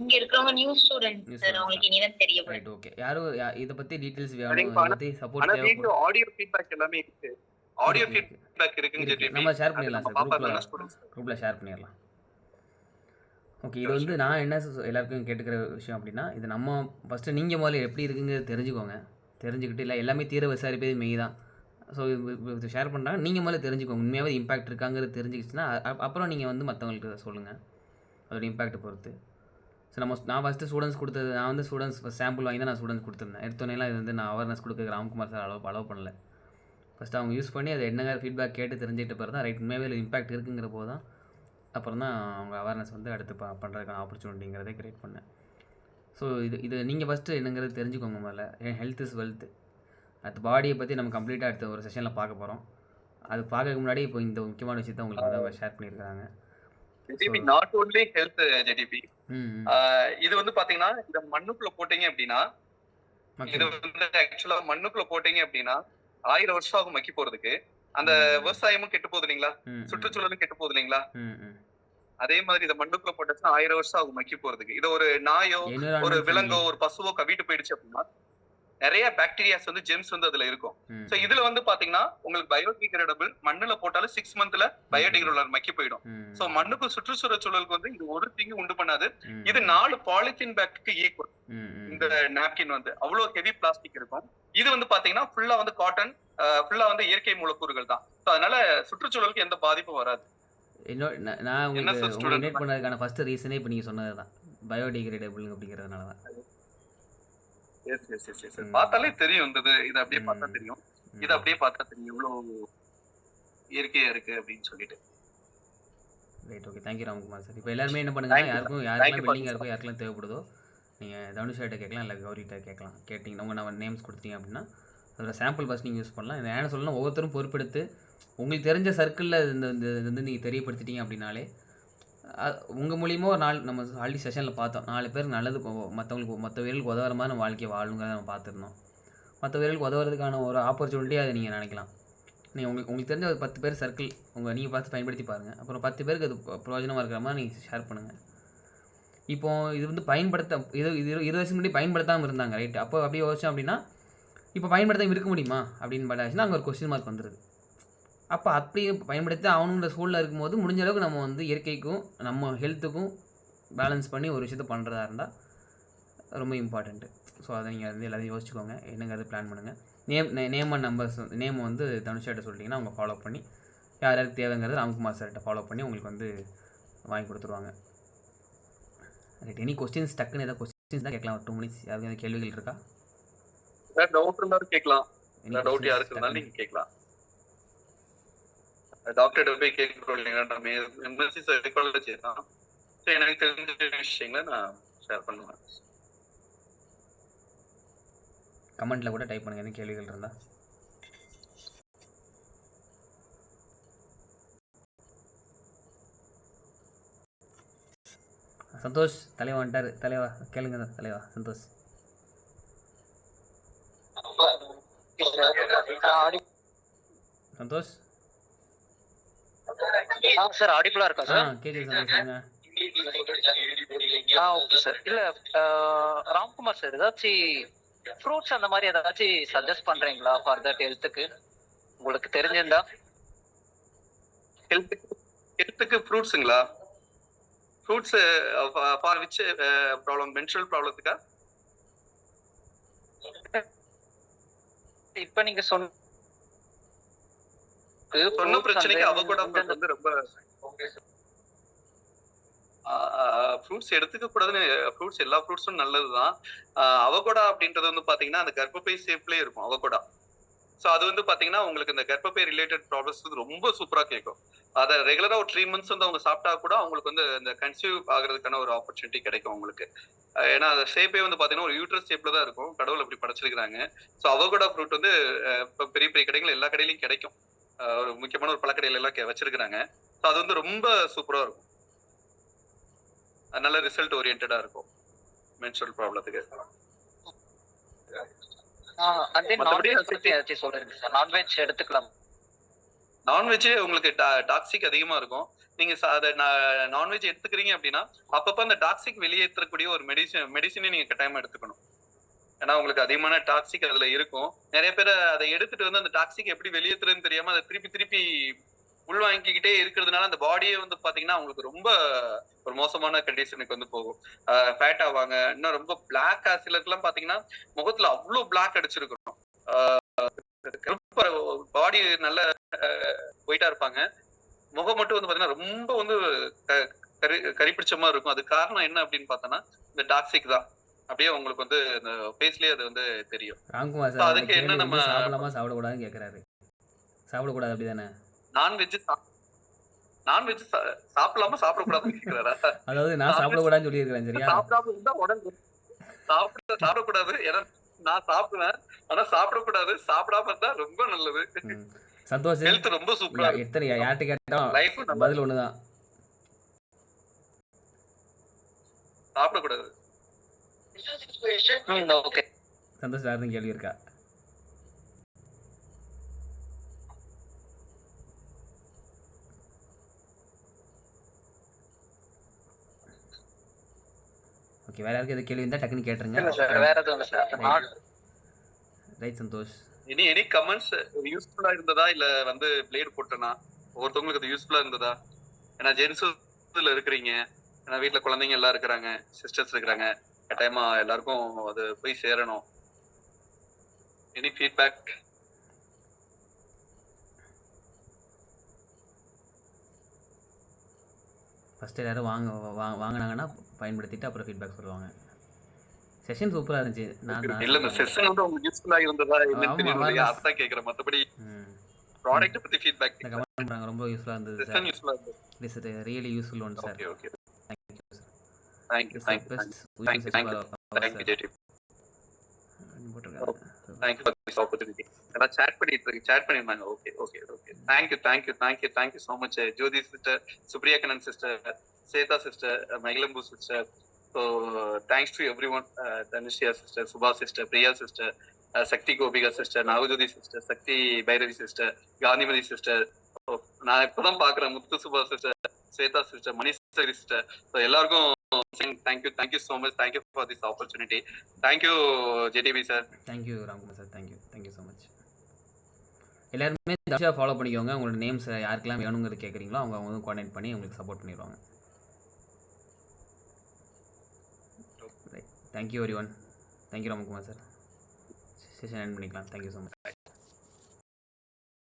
இங்க இருக்கிறவங்க நியூ ஸ்டூடண்ட் சார். உங்களுக்கு இனிதான் தெரியும். Right, okay. யாரும் இத பத்தி டீடைல்ஸ் வேணும், சரிங்கப்பா. இத பத்தி சப்போர்ட் ஆனா தேவைப்படும். வீடியோ ஆடியோ ஃபீட்பேக் எல்லாமே இருக்கு. ஆடியோ ஃபீட்பேக் இருக்குங்க இருக்கு. ஜெடிபி. நம்ம ஷேர் பண்ணிடலாம் நம்ம சார். பாப்பாங்க ஸ்டூடண்ட்ஸ். குரூப்ல ஷேர் பண்ணிடலாம். ஓகே. இது வந்து நான் என்ன எல்லாருக்கும் கேட்டுக்கிற விஷயம் அப்படின்னா, இது நம்ம ஃபர்ஸ்ட் நீங்க முதல்ல எப்படி இருக்குங்கிறத தெரிஞ்சுக்கோங்க. தெரிஞ்சுக்கிட்டு இல்லை எல்லாமே தீர விசாரிப்பது மெய் தான். ஸோ இது ஷேர் பண்ணுறாங்க, நீங்கள் முதல்ல தெரிஞ்சுக்கோங்க. உண்மையாகவே இம்பாக்ட் இருக்காங்கிறது தெரிஞ்சுக்கிச்சுன்னா அப்புறம் நீங்கள் வந்து மற்றவங்களுக்கு சொல்லுங்கள் அதோட இம்பாக்ட் பொறுத்து. ஸோ நான் ஃபஸ்ட்டு ஸ்டூடெண்ட்ஸ் கொடுத்தது, நான் வந்து ஸ்டூடெண்ட்ஸ் சாம்பிள் வாங்கி தான் நான் ஸ்டூடெண்ட்ஸ் கொடுத்துருந்தேன். எடுத்தோன்னேலாம் இது வந்து நான் அவேர்னஸ் கொடுக்க ராம்குமார் சார் அலோவ் பண்ணல. ஃபஸ்ட்டு அவங்க யூஸ் பண்ணி அதை என்னங்க ஃபீட்பேக் கேட்டு தெரிஞ்சுக்கிட்ட பிறகு தான் ரைட் உண்மையாகவே இம்பாக்ட் இருக்குங்கிற போது தான் அப்புறம் தான் அவங்க அவேர்னஸ் வந்து அடுத்து பண்ணுறதுக்கான ஆப்பர்ச்சுனிட்டிங்கிறதே க்ரியேட் பண்ணேன். ஸோ இது நீங்கள் ஃபஸ்ட்டு என்னங்கிறது தெரிஞ்சுக்கோங்க முதல்ல. Health is wealth. அடுத்த பாடியை பற்றி நம்ம கம்ப்ளீட்டாக அடுத்த ஒரு செஷனில் பார்க்க போகிறோம். அது பார்க்கறதுக்கு முன்னாடி இப்போ இந்த முக்கியமான விஷயத்தை உங்களுக்கு வந்து ஷேர் பண்ணியிருக்காங்க. ஜெடிபி நாட் ஓன்லி ஹெல்த் ஜெடிபி. இது வந்து பாத்தீங்கன்னா இந்த மண்ணுக்குள்ள போட்டீங்க அப்படின்னா, இது வந்து ஆக்சுவலா மண்ணுக்குள்ள போட்டீங்க அப்படின்னா 1000 வருஷம் ஆகும் மக்கி போறதுக்கு. அந்த விவசாயமும் கெட்டு போகுது இல்லைங்களா, சுற்றுச்சூழலும் கெட்டு போகுது இல்லைங்களா. அதே மாதிரி இந்த மண்ணுக்குள்ள போட்டுச்சுன்னா 1000 வருஷம் ஆகும் மக்கி போறதுக்கு. இது ஒரு நாயோ ஒரு விலங்கோ ஒரு பசுவோ கவிட்டு போயிடுச்சு அப்படின்னா நிறைய பாக்டீரியாஸ் வந்து ஜெம்ஸ் வந்து அதுல இருக்கும். சோ இதுல வந்து பாத்தீங்கன்னா உங்களுக்கு பயோடிகிரேடபிள், மண்ணுல போட்டாலும் 6 மந்த்ல பயோடிகிரேடபிள் மக்கி போயிடும். சோ மண்ணுக்கு சுற்றுச்சூழல் சூழலுக்கு வந்து இது ஒரு தீங்கு உண்டு பண்ணாது. இது 4 பாலித்தீன் பேக்கு ஈக்குவல். இந்த நாப்கின் வந்து அவ்வளவு ஹெவி பிளாஸ்டிக் இருக்கும். இது வந்து பாத்தீங்கன்னா ஃபுல்லா வந்து காட்டன், ஃபுல்லா வந்து இயற்கை மூலக்கூறுகள் தான். சோ அதனால சுற்றுச்சூழலுக்கு எந்த பாதிப்பும் வராது. நான் உங்களுக்கு டொனேட் பண்ணதுக்கான ஃபர்ஸ்ட் ரீசனே இப்போ நீங்க சொன்னதுதான், பயோடிகிரேடபிள் அப்படிங்கிறதுனால தான். பார்த்தாலே தெரியும், இது அப்படியே பார்த்தா தெரியும், இது அப்படியே பார்த்தா தெரியும் எவ்வளவு இயற்கையா இருக்கு அப்படின்னு சொல்லிட்டு. Right, okay. Thank you Ramkumar sir. இப்போ எல்லாருமே என்ன பண்ணுங்கன்னா, யாருக்கெல்லாம் பில்டிங்காக இருக்கோ, யாருக்கெல்லாம் தேவைப்படுதோ நீங்கள் தனுஷாட்ட கேட்கலாம், இல்லை கௌரிகிட்ட கேட்கலாம். கேட்டிங்கன்னா உங்கள் நம்ம நேம்ஸ் கொடுத்தீங்க அப்படின்னா அதோட சாம்பிள் ஃபஸ்ட் நீங்கள் யூஸ் பண்ணலாம். என்ன சொல்லணும், ஒவ்வொருத்தரும் பொறுப்பெடுத்து உங்களுக்கு தெரிஞ்ச சர்க்கிளில் இந்த வந்து நீங்கள் தெரியப்படுத்திட்டீங்க அப்படின்னாலே உங்கள் மூலியமாக ஒரு நாள் நம்ம ஆல்ரெடி செஷனில் பார்த்தோம், 4 பேர் நல்லது மற்ற வீரர்களுக்கு உதவுற மாதிரி நம்ம வாழ்க்கையை வாழுங்கிறத நம்ம பார்த்துருந்தோம். மற்ற வீரர்களுக்கு உதவுறதுக்கான ஒரு ஆப்பர்ச்சுனிட்டியாக அதை நீங்கள் நினைக்கலாம். நீங்கள் உங்களுக்கு தெரிஞ்ச ஒரு 10 பேர் சர்க்கிள் நீங்கள் பார்த்து பயன்படுத்தி பாருங்கள். அப்புறம் 10 பேருக்கு அது பிரயோஜனமாக இருக்கிற மாதிரி நீங்கள் ஷேர் பண்ணுங்கள். இப்போது இது வந்து 20 வருஷம் முன்னாடி பயன்படுத்தாமல் இருந்தாங்க, ரைட். அப்போ அப்படியே யோசிச்சோம் அப்படின்னா இப்போ பயன்படுத்தாமல் இருக்க முடியுமா அப்படின்னு பார்த்தாச்சுன்னா அங்கே ஒரு கொஸ்டின் மார்க் வந்துடுது. அப்போ அப்படி பயன்படுத்தி அவனுங்கிற சூழலில் இருக்கும்போது முடிஞ்ச அளவுக்கு நம்ம வந்து இயற்கைக்கும் நம்ம ஹெல்த்துக்கும் பேலன்ஸ் பண்ணி ஒரு விஷயத்தை பண்ணுறதா இருந்தால் ரொம்ப இம்பார்ட்டண்ட்டு. ஸோ அதை நீங்கள் வந்து எல்லாத்தையும் யோசிச்சுக்கோங்க, என்னங்கிறது பிளான் பண்ணுங்கள். நேம் அண்ட் நம்பர்ஸ் நேம் வந்து தனுஷாட்ட சொல்லிட்டிங்கன்னா அவங்க ஃபாலோ பண்ணி யார் யாருக்கு தேவைங்கிறது ராம்குமார் சார்கிட்ட ஃபாலோ பண்ணி உங்களுக்கு வந்து வாங்கி கொடுத்துருவாங்க. Right, any questions? டக்குன்னு ஏதாவது கொஸ்டின்ஸ் தான் கேட்கலாம். ஒரு 2 மினிட்ஸ். யாருக்கு எதாவது கேள்விகள் இருக்கா? டவுட் இருந்தாலும் கேட்கலாம். டவுட் யாருக்கு இருந்தாலும் நீங்கள் கேட்கலாம். டாக்டர்கிட்ட போய் கேட்குறோம் இல்லைங்களா, நம்ம எம்எஸ்சி சைக்காலஜி தான். ஸோ எனக்கு தெரிஞ்ச விஷயங்களை நான் ஷேர் பண்ணுவேன். கமெண்ட்டில் கூட டைப் பண்ணுங்கள் என்ன கேள்விகள் இருந்தால். சந்தோஷ் தலைவா வந்துட்டார். தலைவா கேளுங்க. தலைவா சந்தோஷ். சந்தோஷ் சார் ஆடிபிளா இருக்கா சார்? கேக்குது சந்தோஷ். Okay sir. இல்ல ராம்குமார் சார், ஏதாச்சும் ஃப்ரூட்ஸ் அந்த மாதிரி ஏதாச்சும் சஜஸ்ட் பண்றீங்களா ஃபார் தட் ஹெல்த்துக்கு உங்களுக்கு தெரிஞ்சிருந்தா? ஹெல்த்துக்கு ஃப்ரூட்ஸுங்களா? Fruits for which problem? Menstrual ப்ராப்ளத்துக்கா? இப்ப நீங்க சொன்ன பிரச்சனைக்கு அவகோடா ஃப்ரூட் வந்து ரொம்ப ஃப்ரூட்ஸ் எடுத்துக்க கூடாதுன்னு, ஃப்ரூட்ஸ் எல்லா ஃப்ரூட்ஸும் நல்லதுதான். அவகோடா அப்படின்றது வந்து பாத்தீங்கன்னா அந்த கர்ப்பப்பை ஷேப்லயே இருக்கும் அவகோடா. சோ அது வந்து பாத்தீங்கன்னா உங்களுக்கு இந்த கர்ப்பப்பை ரிலேட்டட் ப்ராப்ளம்ஸ் வந்து ரொம்ப சூப்பரா கேட்கும். அத ரெகுலரா ஒரு 3 மந்த்ஸ் வந்து அவங்க சாப்பிட்டா கூட அவங்களுக்கு வந்து இந்த கன்சீவ் ஆகுறதுக்கான ஒரு ஆப்பர்ச்சுனிட்டி கிடைக்கும் உங்களுக்கு. ஏன்னா அந்த ஷேப்பே வந்து பாத்தீங்கன்னா ஒரு யூட்ரஸ் ஷேப்ல தான் இருக்கும். கடவுள் அப்படி படைச்சிருக்காங்க. சோ அவகோடா ஃப்ரூட் வந்து இப்ப பெரிய பெரிய கடைகள் எல்லா கடையிலயும் கிடைக்கும். ஒரு முக்கியமான ஒரு பழக்கடையில எல்லாம் வச்சிருக்காங்க. சோ அது வந்து ரொம்ப சூப்பரா இருக்கும். நல்ல ரிசல்ட் ஓரியன்டா இருக்கும் மென்ஸ்ட்ரல் ப்ராப்ளத்துக்கு. அண்ட் தென் மத்தபடி நான்வெஜ் பத்தி ஏதாச்சும் சொல்லுங்க சார். நான்வெஜ் எடுத்துக்கலாம். நான்வெஜ் உங்களுக்கு டாக்ஸிக் அதிகமா இருக்கும். நீங்க நான்வெஜ் எடுத்துக்கிறீங்க அப்படின்னா அப்பப்ப அந்த டாக்ஸிக் வெளியேற்றக்கூடிய ஒரு மெடிசினை நீங்க கட்டாயமா எடுத்துக்கணும். ஏன்னா உங்களுக்கு அதிகமான டாக்ஸிக் அதுல இருக்கும். நிறைய பேர் அதை எடுத்துட்டு வந்து அந்த டாக்ஸிக் எப்படி வெளியேற்றுறதுன்னு தெரியாம அதை திருப்பி திருப்பி உள்வாங்கிக்கிட்டே இருக்கிறதுனால அந்த பாடியே வந்து பாத்தீங்கன்னா அவங்களுக்கு ரொம்ப ஒரு மோசமான கண்டிஷனுக்கு வந்து போகும். ஃபேட் ஆவாங்க. இன்னும் ரொம்ப பிளாக் சிலருக்குலாம் பாத்தீங்கன்னா முகத்துல அவ்வளவு பிளாக் அடிச்சிருக்கணும். பாடி நல்ல ஒயிட்டா இருப்பாங்க. முகம் மட்டும் வந்து பாத்தீங்கன்னா ரொம்ப வந்து கறி பிடிச்ச மாதிரி இருக்கும். அது காரணம் என்ன அப்படின்னு பார்த்தோம்னா இந்த டாக்ஸிக் தான். அப்படியே உங்களுக்கு வந்து இந்த ஃபேஸ்லயே அது வந்து தெரியும். ராம்குமார் So சார் அதுக்கு என்ன நம்ம சாப்பிடலாமா சாப்பிடக்கூடாதுன்னு கேட்குறாரு. சாப்பிடக்கூடாது அப்படிதானே? நான்வெஜ் சாப்பிடலாமா சாப்பிடக்கூடாதுன்னு கேட்கிறாரா? அதாவது நான் சாப்பிடக்கூடாதுன்னு சொல்லியிருக்கிறேன் சரியா? சாப்பிடாம இருந்தா உடம்பு சாப்பிடக்கூடாது. ஏன்னா நான் சாப்பிடுவேன். ஆனா சாப்பிடக்கூடாது. சாப்பிடாம இருந்தா ரொம்ப நல்லது. சந்தோஷ் ஹெல்த் ரொம்ப சூப்பரா இருக்கும். எத்தனை யார்கிட்ட கேட்டாலும் லைஃப் பதில் ஒண்ணுதான். சாப்பிடக்கூடாது. ஓகே. சந்தோஷ் வேற எதுவும் கேள்வி இருக்கா? ஓகே, வேற யாருக்கு எது கேள்வி இருந்தா டக்குன்னு கேட்டுருங்க. இல்ல சார், வேற எதுவும் இல்ல sir. Right Santhosh. Any comments யூஸ்ஃபுல்லா இருந்ததா இல்ல வந்து பிளேட் போட்டனா? ஒவ்வொருத்தவங்களுக்கு அது யூஸ்ஃபுல்லா இருந்ததா? ஏன்னா ஜென்ஸ்ல இருக்கிறீங்க. ஏன்னா வீட்டுல குழந்தைங்க எல்லாம் இருக்கிறாங்க, சிஸ்டர்ஸ் இருக்கிறாங்க. கட்டாயமா எல்லாருக்கும் அது போய் சேரணும். Any feedback? ஃபர்ஸ்ட் எல்லாரும் வாங்கினாங்கன்னா பயன்படுத்திட்டு அப்புறம் ஃபீட்பேக் சொல்லுவாங்க. செஷன் சூப்பரா இருந்துச்சு. இல்ல இந்த செஷன் வந்து உங்களுக்கு யூஸ்ஃபுல்லா இருந்ததா என்னன்னு தெரியல. அதான் கேக்குறேன். மத்தபடி ப்ராடக்ட் பத்தி ஃபீட்பேக் கமெண்ட் பண்றாங்க. ரொம்ப யூஸ்ஃபுல்லா இருந்தது சார். செஷன் யூஸ்ஃபுல்லா இருந்தது. This is really useful one sir. Okay okay. Thank you sir. Thank you JT. Thank you for this opportunity. நான் chat பண்ணிருந்தாங்க. Okay. Thank you so much Jothi sister, Supriya Kannan sister, Chetha sister, Magizhambu sister. So thanks to everyone. Dhanushya sister, Subha sister, Priya sister, Sakthi Gopika sister, Nagajothi sister, Sakthi Bhairavi sister, Gandhimathi sister. நான் இப்பதான் பாக்குறேன். Muthu Subha sister, Swetha sister, Mani sister. So எல்லாருக்கும் thank you so much. Thank you for this opportunity. Thank you JTB sir. Thank you Ramkumar sir. Thank you so much. எல்லாருமே தனுஷா follow பண்ணிக்கோங்க. உங்களோட names யாருக்கெல்லாம் வேணுங்கிறது கேட்குறீங்களோ அவங்க வந்து கான்டாக்ட் பண்ணி உங்களுக்கு சப்போர்ட் பண்ணிடுவாங்க. Right. Thank you everyone. Thank you Ramkumar sir. Session end பண்ணிக்கலாம். Thank you so much.